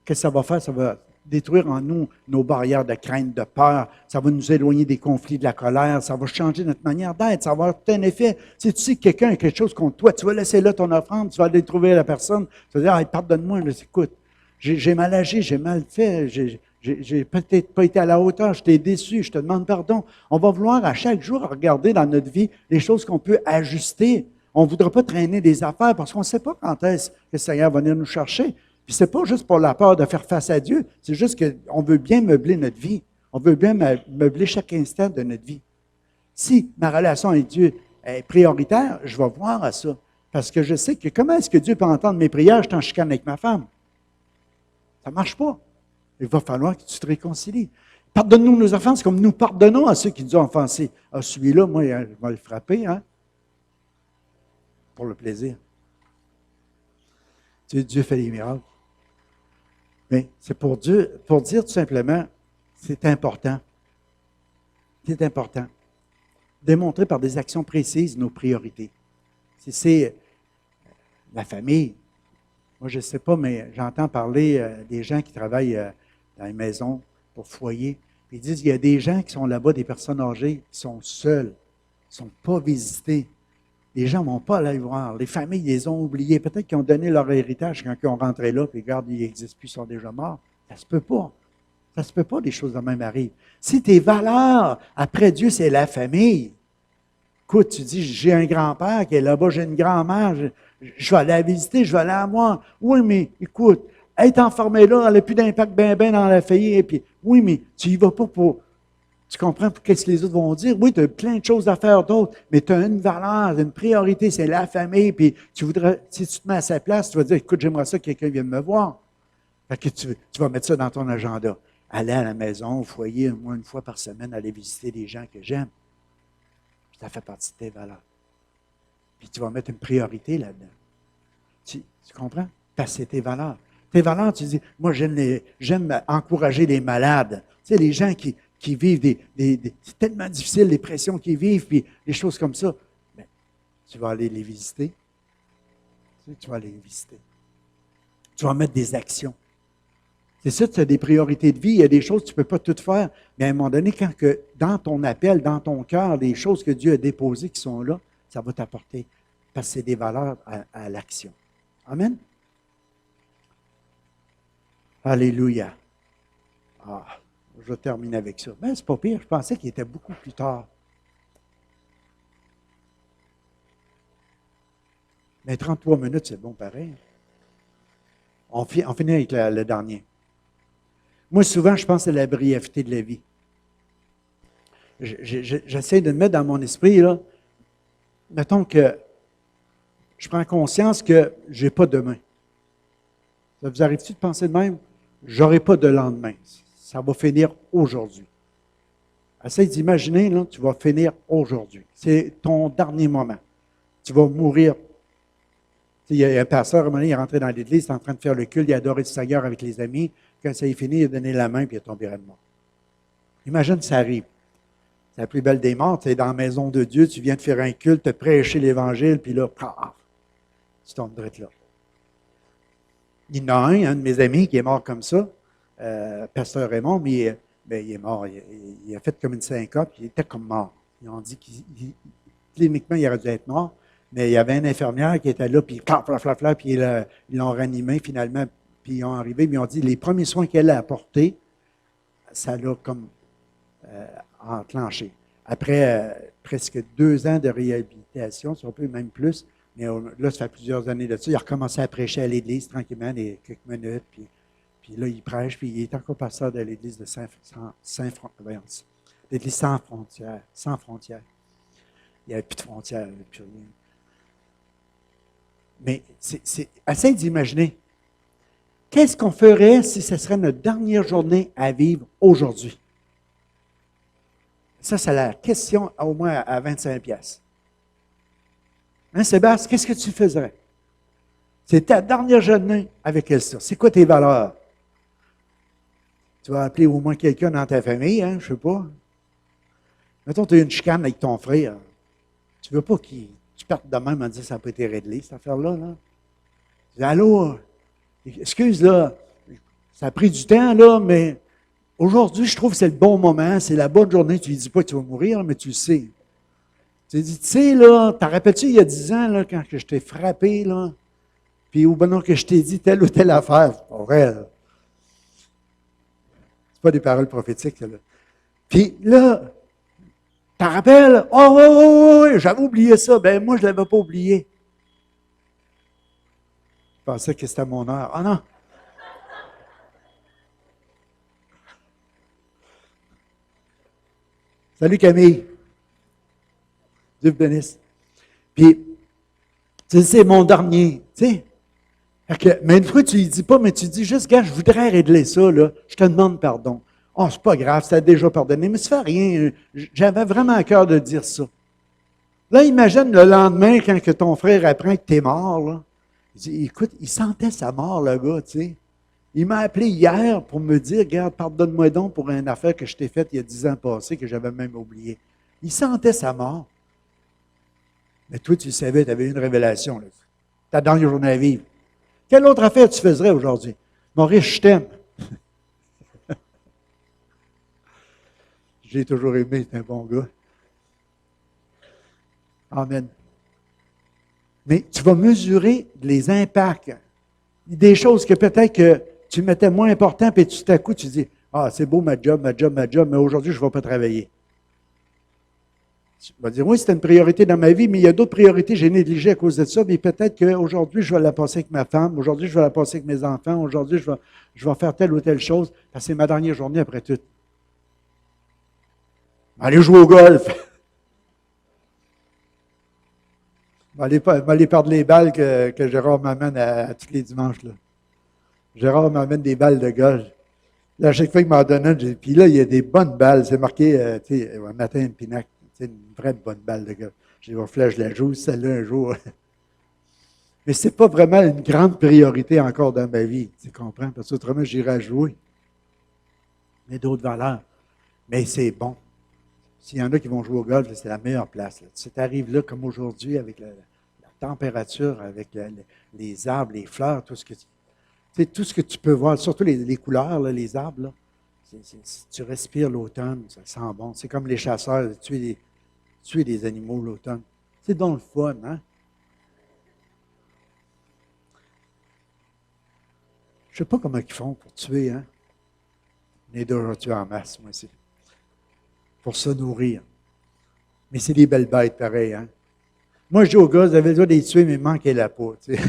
Qu'est-ce que ça va faire? Ça va détruire en nous nos barrières de crainte, de peur. Ça va nous éloigner des conflits, de la colère. Ça va changer notre manière d'être. Ça va avoir un effet. Si tu sais que quelqu'un a quelque chose contre toi, tu vas laisser là ton offrande, tu vas aller trouver la personne. Tu vas dire, pardonne-moi, mais écoute, j'ai mal agi, j'ai mal fait, j'ai peut-être pas été à la hauteur, je t'ai déçu, je te demande pardon. On va vouloir à chaque jour regarder dans notre vie les choses qu'on peut ajuster. On ne voudra pas traîner des affaires parce qu'on ne sait pas quand est-ce que le Seigneur va venir nous chercher. Puis ce n'est pas juste pour la peur de faire face à Dieu, c'est juste qu'on veut bien meubler notre vie. On veut bien meubler chaque instant de notre vie. Si ma relation avec Dieu est prioritaire, je vais voir à ça. Parce que je sais que comment est-ce que Dieu peut entendre mes prières, je t'en chicane avec ma femme? Ça ne marche pas. Il va falloir que tu te réconcilies. Pardonne-nous nos offenses comme nous pardonnons à ceux qui nous ont offensés. Ah, celui-là, moi, je vais le frapper, hein? Pour le plaisir. Dieu fait des miracles. Mais c'est pour dire tout simplement, c'est important. C'est important. Démontrer par des actions précises nos priorités. Si c'est la famille, moi je ne sais pas, mais j'entends parler des gens qui travaillent dans les maisons pour foyer. Ils disent qu'il y a des gens qui sont là-bas, des personnes âgées, qui sont seules, qui ne sont pas visitées. Les gens ne vont pas aller voir. Les familles les ont oubliés. Peut-être qu'ils ont donné leur héritage quand ils ont rentré là, puis regarde, ils n'existent plus, ils sont déjà morts. Ça ne se peut pas. Ça ne se peut pas, des choses de même arrivent. Si tes valeurs, après Dieu, c'est la famille. Écoute, tu dis, j'ai un grand-père qui est là-bas, j'ai une grand-mère, je vais aller la visiter, je vais aller la voir. Oui, mais écoute, être enfermé là, elle n'a plus d'impact bien dans la famille. Et puis, oui, mais tu n'y vas pas pour... Tu comprends qu'est-ce que les autres vont dire? Oui, tu as plein de choses à faire d'autres, mais tu as une valeur, une priorité, c'est la famille. Puis tu voudrais, si tu te mets à sa place, tu vas dire, écoute, j'aimerais ça que quelqu'un vienne me voir. Fait que tu vas mettre ça dans ton agenda. Aller à la maison, au foyer, au moins une fois par semaine, aller visiter des gens que j'aime. Puis ça fait partie de tes valeurs. Puis tu vas mettre une priorité là-dedans. Tu comprends? Parce que c'est tes valeurs. Tes valeurs, tu dis, moi, j'aime encourager les malades. Tu sais, les gens qui vivent c'est tellement difficile, les pressions qu'ils vivent, puis des choses comme ça. Mais tu vas aller les visiter. Tu vas aller les visiter. Tu vas mettre des actions. C'est ça, tu as des priorités de vie, il y a des choses que tu ne peux pas toutes faire, mais à un moment donné, quand que dans ton appel, dans ton cœur, les choses que Dieu a déposées qui sont là, ça va t'apporter, parce que c'est des valeurs à l'action. Amen? Alléluia. Ah, je vais terminer avec ça. Mais c'est pas pire, je pensais qu'il était beaucoup plus tard. Mais 33 minutes, c'est bon pareil. On finit avec le dernier. Moi, souvent, je pense à la brièveté de la vie. J'essaie de me mettre dans mon esprit, là. Mettons que je prends conscience que je n'ai pas demain. Ça vous arrive-t-il de penser de même? Je n'aurai pas de lendemain. Ça va finir aujourd'hui. Essaye d'imaginer, là, tu vas finir aujourd'hui. C'est ton dernier moment. Tu vas mourir. Il y a un pasteur, à un moment donné, il est rentré dans l'église, il est en train de faire le culte, il a adoré le Seigneur avec les amis. Quand ça est fini, il a donné la main, puis il est tombé mort. Imagine ça arrive. C'est la plus belle des morts. Tu es dans la maison de Dieu, tu viens de faire un culte, te prêcher l'Évangile, puis là, paf, tu tombes direct là. Il y en a un de mes amis, qui est mort comme ça, pasteur Raymond, mais mais il est mort. Il a fait comme une syncope, il était comme mort. Ils ont dit cliniquement, il aurait dû être mort, mais il y avait une infirmière qui était là, puis puis ils l'ont ranimé finalement, puis ils ont arrivé, puis ils ont dit, les premiers soins qu'elle a apportés, ça l'a comme enclenché. Après presque 2 ans de réhabilitation, si on peut, même plus, mais là, ça fait plusieurs années de ça, il a recommencé à prêcher à l'église tranquillement, quelques minutes, puis là, il prêche, puis il est encore pasteur de l'église de l'église sans frontières, sans frontières. Il n'y avait plus de frontières, il n'y avait plus rien. Mais c'est assez d'imaginer. Qu'est-ce qu'on ferait si ce serait notre dernière journée à vivre aujourd'hui? Ça, c'est la question au moins à 25 piastres. Hein, Sébastien, qu'est-ce que tu faisais? C'est ta dernière journée avec elle, ça. C'est quoi tes valeurs? Tu vas appeler au moins quelqu'un dans ta famille, hein, je ne sais pas. Mettons, tu as une chicane avec ton frère. Tu ne veux pas qu'il parte de même en disant que ça n'a pas été réglé, cette affaire-là. Là. Tu dis, allô, excuse, là, ça a pris du temps, là, mais aujourd'hui, je trouve que c'est le bon moment, c'est la bonne journée. Tu ne lui dis pas que tu vas mourir, mais tu le sais. Tu lui dis, tu sais, là, t'en rappelles-tu il y a 10 ans, là, quand je t'ai frappé, là, puis au bon que je t'ai dit telle ou telle affaire, c'est pas vrai, là. C'est pas des paroles prophétiques, là. Puis là, t'en rappelles? Oh, oui, j'avais oublié ça. Ben, moi, je ne l'avais pas oublié. Je pensais que c'était mon heure. Ah non! Salut Camille. Dieu vous bénisse. Puis, tu sais, c'est mon dernier, tu sais. Mais une fois, tu ne lui dis pas, mais tu dis juste, gars, je voudrais régler ça, là. Je te demande pardon. Oh, c'est pas grave, ça a déjà pardonné, mais ça fait rien. J'avais vraiment à cœur de dire ça. Là, imagine le lendemain, quand que ton frère apprend que tu es mort, là. Il dit, écoute, il sentait sa mort, le gars, tu sais. Il m'a appelé hier pour me dire, regarde, pardonne-moi donc pour une affaire que je t'ai faite il y a 10 ans passés, que j'avais même oublié. Il sentait sa mort. Mais toi, tu le savais, tu avais une révélation. Là. Ta dernière journée à vivre. Quelle autre affaire tu faisais aujourd'hui? Maurice, je t'aime. J'ai toujours aimé, c'est un bon gars. Amen. Mais tu vas mesurer les impacts. Des choses que peut-être que tu mettais moins important, puis tout à coup, tu dis, ah, c'est beau ma job, mais aujourd'hui, je ne vais pas travailler. Tu vas dire, oui, c'était une priorité dans ma vie, mais il y a d'autres priorités que j'ai négligées à cause de ça, mais peut-être qu'aujourd'hui, je vais la passer avec ma femme, aujourd'hui, je vais la passer avec mes enfants, aujourd'hui, je vais faire telle ou telle chose, parce que c'est ma dernière journée après tout. Aller jouer au golf. Aller perdre les balles que Gérard m'amène à tous les dimanches. Là. Gérard m'amène des balles de golf. Là, à chaque fois qu'il m'en donne une, puis là, il y a des bonnes balles. C'est marqué, tu sais, un matin, une pinac. C'est une vraie bonne balle de golf. J'ai dit, je la joue, celle-là, un jour. Mais ce n'est pas vraiment une grande priorité encore dans ma vie. Tu comprends? Parce qu'autrement, j'irai jouer. Mais d'autres valeurs. Mais c'est bon. S'il y en a qui vont jouer au golf, c'est la meilleure place. Là. Tu arrives là comme aujourd'hui avec la température, avec les arbres, les fleurs, tout ce que tu peux voir, surtout les couleurs, là, les arbres. Là. Tu respires l'automne, ça sent bon. C'est comme les chasseurs, tuer des animaux l'automne. C'est donc le fun, hein? Je ne sais pas comment ils font pour tuer, hein? Les deux tuer en masse, moi aussi. Pour se nourrir. Mais c'est des belles bêtes, pareil, hein? Moi, je dis aux gars, vous avez le droit de les tuer, mais manquez la peau, tu sais.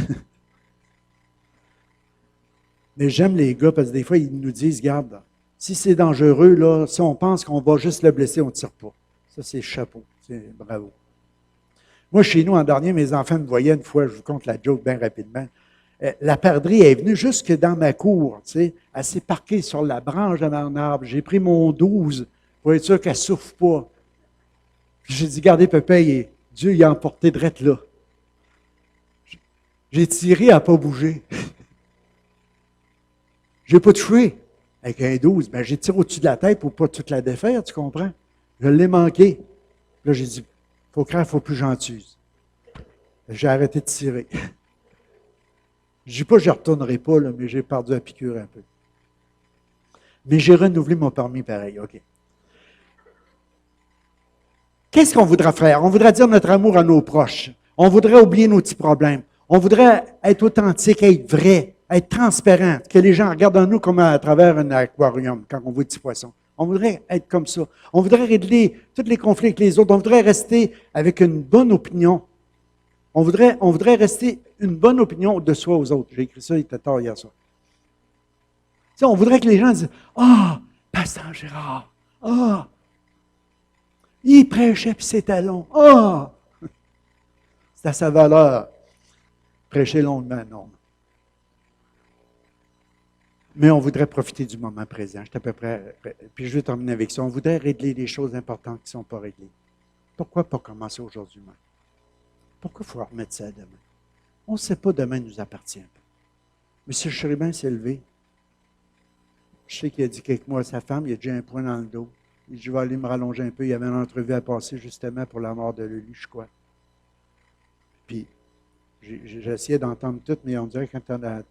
Mais j'aime les gars parce que des fois, ils nous disent, regarde, si c'est dangereux, là, si on pense qu'on va juste le blesser, on ne tire pas. Ça, c'est chapeau. C'est bravo. Moi, chez nous, en dernier, mes enfants me voyaient une fois, je vous conte la joke bien rapidement. La perdrix est venue jusque dans ma cour, tu sais. Elle s'est parquée sur la branche de mon arbre. J'ai pris mon 12 pour être sûr qu'elle ne souffre pas. Puis j'ai dit, regardez, Pépé, Dieu il a emporté drette là. J'ai tiré, elle n'a pas bougé. Je n'ai pas touché avec un 12. Ben, j'ai tiré au-dessus de la tête pour ne pas toute la défaire, tu comprends? Je l'ai manqué. Là, j'ai dit, il faut craindre, il faut plus gentuse. J'ai arrêté de tirer. Je ne dis pas que je ne retournerai pas, là, mais j'ai perdu la piqûre un peu. Mais j'ai renouvelé mon permis pareil, OK. Qu'est-ce qu'on voudrait faire? On voudrait dire notre amour à nos proches. On voudrait oublier nos petits problèmes. On voudrait être authentique, être vrai, être transparent, que les gens regardent en nous comme à travers un aquarium quand on voit des petits poissons. On voudrait être comme ça. On voudrait régler tous les conflits avec les autres. On voudrait rester avec une bonne opinion. On voudrait rester une bonne opinion de soi aux autres. J'ai écrit ça, il était tard hier soir. Tu sais, on voudrait que les gens disent Ah, Pasteur Gérard, ah, il prêchait puis c'était long. Ah, c'est à sa valeur. Prêcher longuement, non. Mais on voudrait profiter du moment présent. Je suis à peu près. Puis je vais terminer avec ça. On voudrait régler les choses importantes qui ne sont pas réglées. Pourquoi pas commencer aujourd'hui même? Pourquoi il faut remettre ça à demain? On ne sait pas, demain ne nous appartient pas. M. Chérubin s'est levé. Je sais qu'il a dit quelques mois à sa femme, il a déjà un point dans le dos. Il dit, je vais aller me rallonger un peu. Il y avait une entrevue à passer justement pour la mort de Lulu, je crois. Puis, j'essayais d'entendre tout, mais on dirait que quand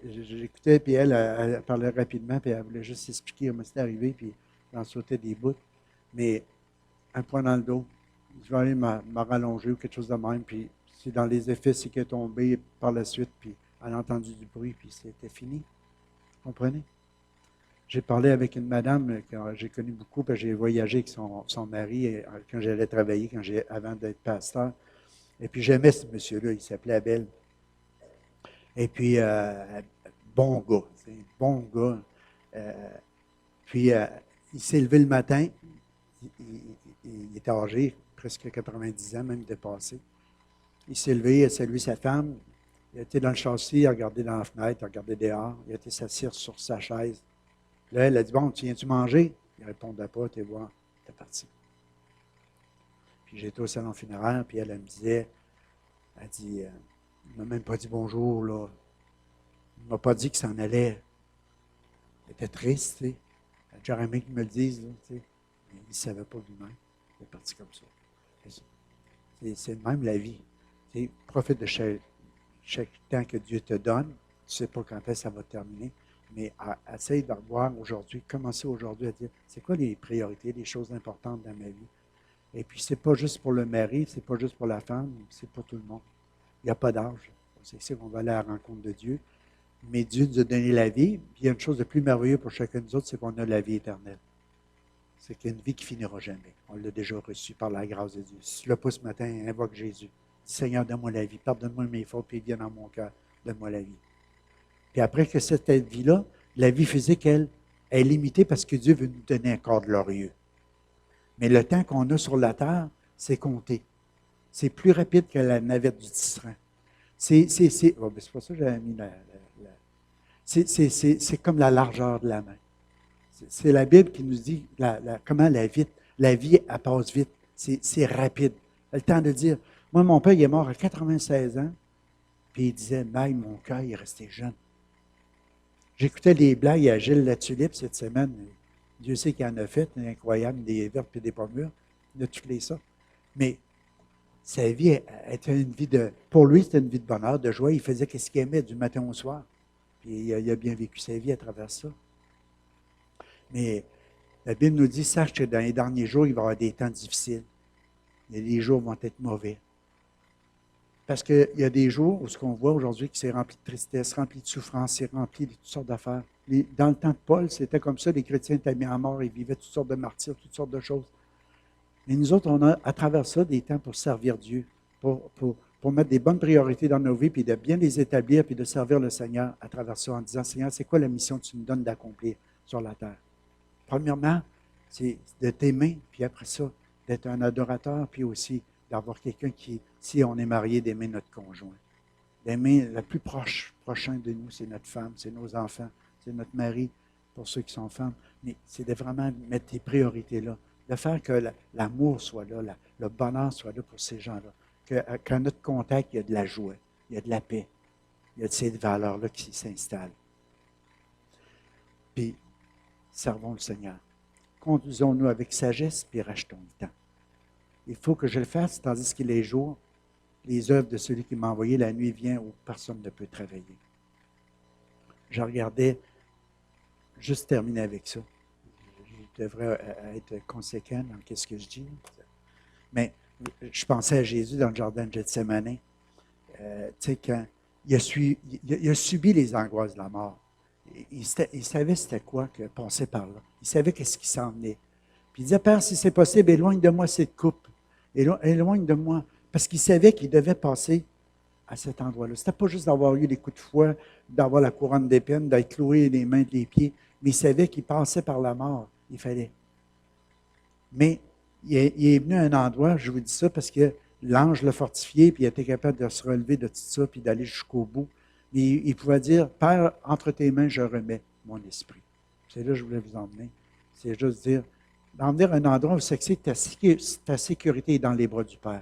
j'écoutais, puis elle parlait rapidement, puis elle voulait juste s'expliquer comment c'était arrivé, puis elle en sautait des bouts. Mais un point dans le dos, je vais aller me rallonger ou quelque chose de même, puis c'est dans les effets, c'est qu'elle est tombée par la suite, puis elle a entendu du bruit, puis c'était fini. Vous comprenez? J'ai parlé avec une madame que j'ai connue beaucoup, puis j'ai voyagé avec son mari quand j'allais travailler, avant d'être pasteur. Et puis j'aimais ce monsieur-là, il s'appelait Abel. Et puis, bon gars, bon gars. Puis, il s'est levé le matin, il était âgé, presque 90 ans, même dépassé. Il s'est levé, il a salué sa femme, il a été dans le châssis, il a regardé dans la fenêtre, il a regardé dehors, il a été s'asseoir sur sa chaise. Là, elle a dit, bon, tu viens-tu manger? Il ne répondait pas, tu es voir, t'es parti. Puis j'étais au salon funéraire, puis elle me disait, elle dit, il ne m'a même pas dit bonjour, là. Il ne m'a pas dit qu'il s'en allait. Elle était triste, tu sais. J'aurais aimé qu'il me le dise, là, tu sais. Mais il ne savait pas lui-même. Il est parti comme ça. C'est même la vie. Tu sais, profite de chaque temps que Dieu te donne. Tu ne sais pas quand est-ce que ça va terminer. Mais essaye de voir aujourd'hui, commencer aujourd'hui à dire, c'est quoi les priorités, les choses importantes dans ma vie. Et puis, ce n'est pas juste pour le mari, ce n'est pas juste pour la femme, c'est pour tout le monde. Il n'y a pas d'âge. C'est sûr qu'on va aller à la rencontre de Dieu. Mais Dieu nous a donné la vie. Puis il y a une chose de plus merveilleuse pour chacun de nous autres, c'est qu'on a la vie éternelle. C'est qu'il y a une vie qui finira jamais. On l'a déjà reçue par la grâce de Dieu. Si tu l'as pas ce matin, invoque Jésus. Dis, Seigneur, donne-moi la vie. Pardonne-moi mes fautes, puis viens dans mon cœur. Donne-moi la vie. Puis après que cette vie-là, la vie physique, elle, est limitée parce que Dieu veut nous donner un corps glorieux. Mais le temps qu'on a sur la terre, c'est compté. C'est plus rapide que la navette du tisserand. C'est pas ça que j'avais mis c'est comme la largeur de la main. C'est la Bible qui nous dit comment la vie, elle passe vite. C'est rapide. Le temps de dire, moi, mon père, il est mort à 96 ans, puis il disait, mais mon cœur, il est resté jeune. J'écoutais les blagues à Gilles Latulippe cette semaine. Dieu sait qu'il en a fait, incroyable, des vertes et des pommures. Il a toutes les ça. Mais sa vie était une vie de. Pour lui, c'était une vie de bonheur, de joie. Il faisait ce qu'il aimait du matin au soir. Puis il a bien vécu sa vie à travers ça. Mais la Bible nous dit, sache que dans les derniers jours, il va y avoir des temps difficiles. Et les jours vont être mauvais. Parce qu'il y a des jours où ce qu'on voit aujourd'hui, qui c'est rempli de tristesse, rempli de souffrance, c'est rempli de toutes sortes d'affaires. Dans le temps de Paul, c'était comme ça, les chrétiens étaient mis à mort, ils vivaient toutes sortes de martyrs, toutes sortes de choses. Mais nous autres, on a à travers ça des temps pour servir Dieu, pour mettre des bonnes priorités dans nos vies, puis de bien les établir, puis de servir le Seigneur à travers ça, en disant, Seigneur, c'est quoi la mission que tu me donnes d'accomplir sur la terre? Premièrement, c'est de t'aimer, puis après ça, d'être un adorateur, puis aussi d'avoir quelqu'un qui, si on est marié, d'aimer notre conjoint. D'aimer le plus prochain de nous, c'est notre femme, c'est nos enfants, c'est notre mari, pour ceux qui sont femmes. Mais c'est de vraiment mettre tes priorités là, de faire que l'amour soit là, le bonheur soit là pour ces gens-là. Qu'à notre contact, il y a de la joie, il y a de la paix, il y a de ces valeurs-là qui s'installent. Puis, servons le Seigneur. Conduisons-nous avec sagesse, puis rachetons le temps. Il faut que je le fasse, tandis qu'il est jour. Les œuvres de celui qui m'a envoyé, la nuit vient où personne ne peut travailler. Je regardais juste terminer avec ça. Je devrais être conséquent dans ce que je dis. Mais je pensais à Jésus dans le jardin de Gethsemane. Tu sais, quand il a subi les angoisses de la mort. Il savait c'était quoi que passer par là. Il savait qu'est-ce qui s'en venait. Puis il disait, Père, si c'est possible, éloigne de moi cette coupe. Éloigne de moi. Parce qu'il savait qu'il devait passer à cet endroit-là. Ce n'était pas juste d'avoir eu des coups de fouet, d'avoir la couronne d'épines, d'être cloué les mains et les pieds, mais il savait qu'il passait par la mort. Il fallait. Mais il est venu à un endroit, je vous dis ça parce que l'ange l'a fortifié, puis il était capable de se relever de tout ça, puis d'aller jusqu'au bout. Mais il pouvait dire, Père, entre tes mains, je remets mon esprit. C'est là que je voulais vous emmener. C'est juste dire, d'emmener à un endroit où c'est que ta sécurité est dans les bras du Père.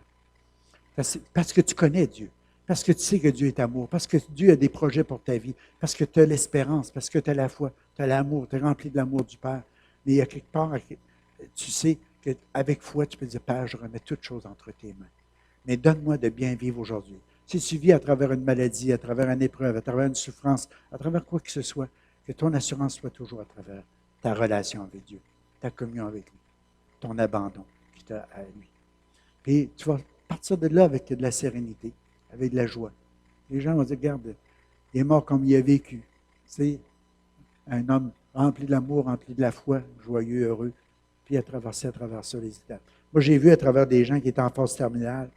Parce que tu connais Dieu. Parce que tu sais que Dieu est amour. Parce que Dieu a des projets pour ta vie. Parce que tu as l'espérance. Parce que tu as la foi. Tu as l'amour. Tu es rempli de l'amour du Père. Mais il y a quelque part, tu sais qu'avec foi, tu peux dire, Père, je remets toutes choses entre tes mains. Mais donne-moi de bien vivre aujourd'hui. Si tu vis à travers une maladie, à travers une épreuve, à travers une souffrance, à travers quoi que ce soit, que ton assurance soit toujours à travers ta relation avec Dieu, ta communion avec lui, ton abandon qui t'a à lui. Puis tu vas partir de là avec de la sérénité, avec de la joie. Les gens vont dire, regarde, il est mort comme il a vécu. C'est un homme rempli de l'amour, rempli de la foi, joyeux, heureux, puis à travers ça les étapes. Moi, j'ai vu à travers des gens qui étaient en phase terminale,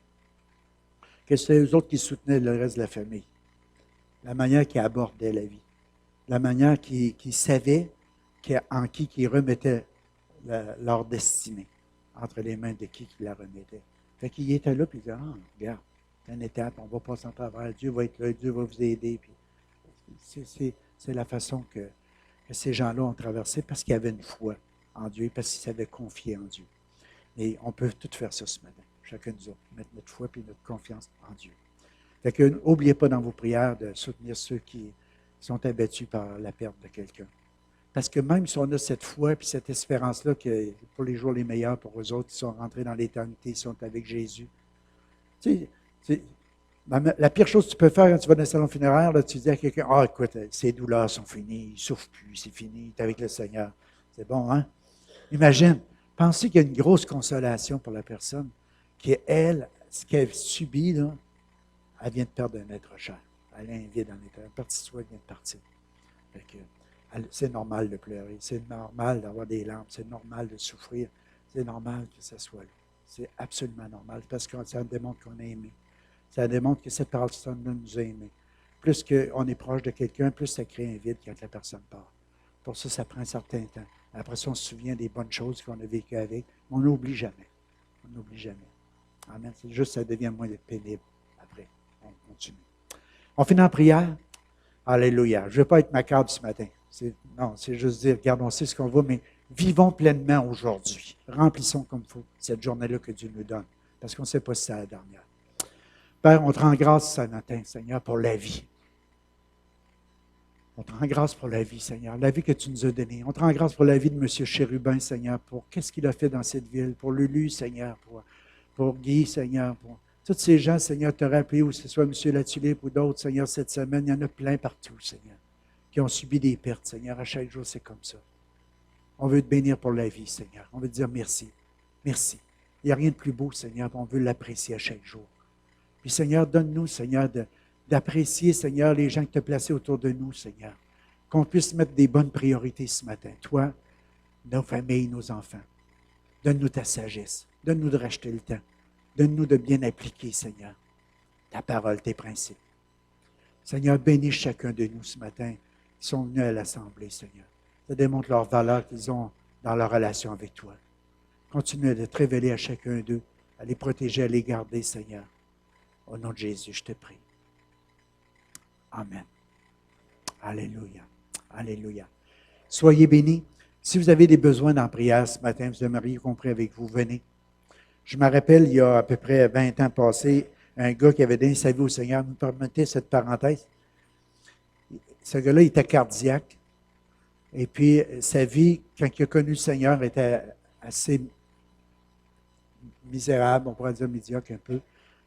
que c'était eux autres qui soutenaient le reste de la famille. La manière qu'ils abordaient la vie. La manière qu'ils savaient en qui ils remettaient leur destinée entre les mains de qui la remettaient. Fait qu'il était là, puis il disait, ah, regarde, c'est une étape, on va passer en travers, Dieu va être là, Dieu va vous aider. Puis c'est la façon que ces gens-là ont traversé parce qu'ils avaient une foi en Dieu, parce qu'ils savaient confier en Dieu. Et on peut tout faire ça ce matin, chacun de nous autres, mettre notre foi et notre confiance en Dieu. Fait que n'oubliez pas dans vos prières de soutenir ceux qui sont abattus par la perte de quelqu'un. Parce que même si on a cette foi et cette espérance-là que pour les jours les meilleurs pour eux autres, ils sont rentrés dans l'éternité, ils sont avec Jésus. Tu sais, la pire chose que tu peux faire quand tu vas dans le salon funéraire, là, tu dis à quelqu'un, ah, écoute, ces douleurs sont finies, il ne souffre plus, c'est fini, tu es avec le Seigneur. C'est bon, hein? Imagine, pensez qu'il y a une grosse consolation pour la personne, qu'elle, ce qu'elle subit, là, elle vient de perdre un être cher. Elle a un vide en état. Une partie de soi vient de partir. C'est normal de pleurer. C'est normal d'avoir des larmes. C'est normal de souffrir. C'est normal que ça soit là. C'est absolument normal parce que ça démontre qu'on est aimé. Ça démontre que cette personne-là nous a aimés. Plus qu'on est proche de quelqu'un, plus ça crée un vide quand la personne part. Pour ça, ça prend un certain temps. Après ça, on se souvient des bonnes choses qu'on a vécues avec, mais on n'oublie jamais. On n'oublie jamais. Amen. C'est juste ça devient moins pénible après. On continue. On finit en prière. Alléluia. Je ne veux pas être macabre ce matin. Non, c'est juste dire, regarde, on sait ce qu'on va, mais vivons pleinement aujourd'hui. Remplissons comme il faut cette journée-là que Dieu nous donne, parce qu'on ne sait pas si c'est la dernière. Père, on te rend grâce ce matin, Seigneur, pour la vie. On te rend grâce pour la vie, Seigneur, la vie que tu nous as donnée. On te rend grâce pour la vie de M. Chérubin, Seigneur, pour qu'est-ce qu'il a fait dans cette ville, pour Lulu, Seigneur, pour Guy, Seigneur, pour tous ces gens, Seigneur, te rappeler, ou que ce soit M. Latulippe ou d'autres, Seigneur, cette semaine, il y en a plein partout, Seigneur, qui ont subi des pertes, Seigneur. À chaque jour, c'est comme ça. On veut te bénir pour la vie, Seigneur. On veut te dire merci. Merci. Il n'y a rien de plus beau, Seigneur, on veut l'apprécier à chaque jour. Puis, Seigneur, donne-nous, Seigneur, d'apprécier, Seigneur, les gens que tu as placés autour de nous, Seigneur. Qu'on puisse mettre des bonnes priorités ce matin. Toi, nos familles, nos enfants. Donne-nous ta sagesse. Donne-nous de racheter le temps. Donne-nous de bien appliquer, Seigneur, ta parole, tes principes. Seigneur, bénis chacun de nous ce matin qui sont venus à l'Assemblée, Seigneur. Ça démontre leur valeur qu'ils ont dans leur relation avec toi. Continue de te révéler à chacun d'eux, à les protéger, à les garder, Seigneur. Au nom de Jésus, je te prie. Amen. Alléluia. Alléluia. Soyez bénis. Si vous avez des besoins dans la prière ce matin, vous aimeriez qu'on prie avec vous, venez. Je me rappelle, il y a à peu près 20 ans passés, un gars qui avait donné sa vie au Seigneur. Vous me permettez cette parenthèse? Ce gars-là, il était cardiaque. Et puis, sa vie, quand il a connu le Seigneur, était assez misérable, on pourrait dire médiocre un peu,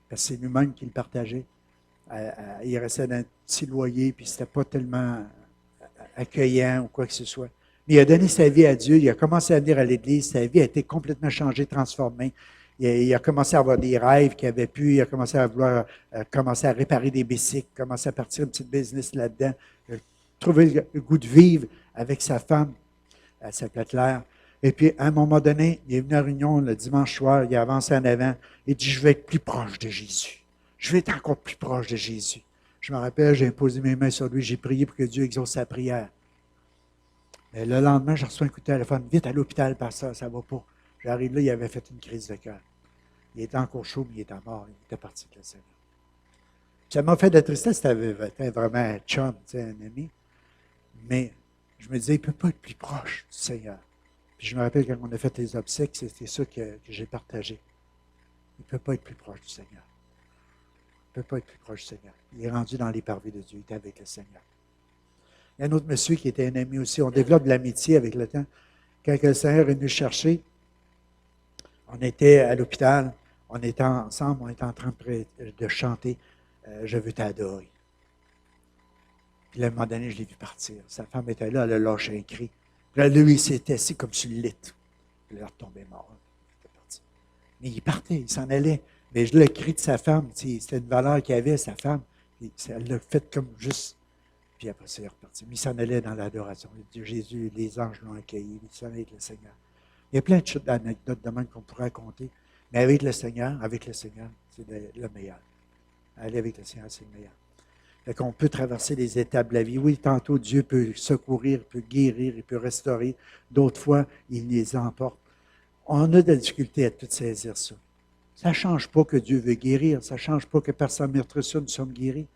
parce que c'est lui-même qui le partageait. Il restait dans un petit loyer, puis c'était pas tellement accueillant ou quoi que ce soit. Mais il a donné sa vie à Dieu, il a commencé à venir à l'Église, sa vie a été complètement changée, transformée. Il a commencé à avoir des rêves qu'il avait pu, il a commencé à vouloir commencer à réparer des bicycles, commencer à partir une petite business là-dedans, trouver le goût de vivre avec sa femme, elle s'appelait Claire. Et puis, à un moment donné, il est venu à la réunion le dimanche soir, il a avancé en avant, il dit, je vais être plus proche de Jésus. Je vais être encore plus proche de Jésus. Je me rappelle, j'ai imposé mes mains sur lui, j'ai prié pour que Dieu exauce sa prière. Mais le lendemain, je reçois un coup de téléphone, vite à l'hôpital, pasteur, ça ne va pas. J'arrive là, il avait fait une crise de cœur. Il était encore chaud, mais il était mort, il était parti avec le Seigneur. Ça m'a fait de la tristesse, c'était vraiment un chum, un ami. Mais je me disais, il ne peut pas être plus proche du Seigneur. Puis je me rappelle quand on a fait les obsèques, c'était ça que j'ai partagé. Il ne peut pas être plus proche du Seigneur. Il ne peut pas être plus proche du Seigneur. Il est rendu dans les parvis de Dieu, il était avec le Seigneur. Il y a un autre monsieur qui était un ami aussi. On développe de l'amitié avec le temps. Quand le Seigneur est venu chercher, on était à l'hôpital, on était ensemble, on était en train de chanter « Je veux t'adorer ». Puis là, à un moment donné, je l'ai vu partir. Sa femme était là, elle a lâché un cri. Puis là, lui, il s'était assis comme sur le lit. Puis là, il est retombé mort. Il était parti. Mais il partait, il s'en allait. Mais le cri de sa femme, c'était une valeur qu'il avait, sa femme. Puis elle l'a fait comme juste. Puis après, c'est reparti. Mais il s'en allait dans l'adoration. Jésus, les anges l'ont accueilli. Il s'en allait avec le Seigneur. Il y a plein d'anecdotes de même qu'on pourrait raconter. Mais avec le Seigneur, c'est le meilleur. Aller avec le Seigneur, c'est le meilleur. Fait qu'on peut traverser les étapes de la vie. Oui, tantôt, Dieu peut secourir, peut guérir, il peut restaurer. D'autres fois, il les emporte. On a de la difficulté à tout saisir ça. Ça ne change pas que Dieu veut guérir. Ça ne change pas que par sa meurtrissure, nous sommes guéris.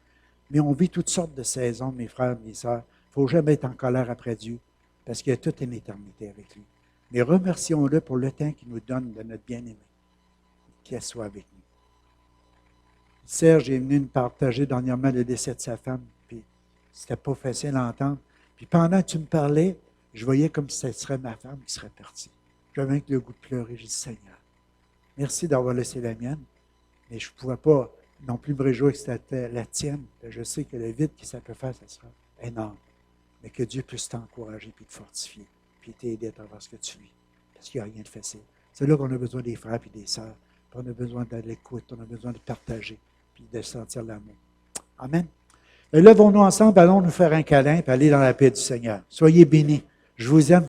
Mais on vit toutes sortes de saisons, mes frères, mes sœurs. Il ne faut jamais être en colère après Dieu, parce qu'il y a toute une éternité avec lui. Mais remercions-le pour le temps qu'il nous donne de notre bien-aimé. Qu'il soit avec nous. Serge est venu nous partager dernièrement le décès de sa femme, puis c'était pas facile à entendre. Puis pendant que tu me parlais, je voyais comme si ce serait ma femme qui serait partie. J'avais le goût de pleurer. J'ai dit, Seigneur, merci d'avoir laissé la mienne, mais je ne pouvais pas non plus me réjouir que c'était la tienne. Je sais que le vide que ça peut faire, ça sera énorme. Mais que Dieu puisse t'encourager puis te fortifier, puis t'aider à travers ce que tu vis. Parce qu'il n'y a rien de facile. C'est là qu'on a besoin des frères et des sœurs. Puis on a besoin de l'écoute, on a besoin de partager, puis de sentir l'amour. Amen. Et levons-nous ensemble, allons nous faire un câlin, puis aller dans la paix du Seigneur. Soyez bénis. Je vous aime.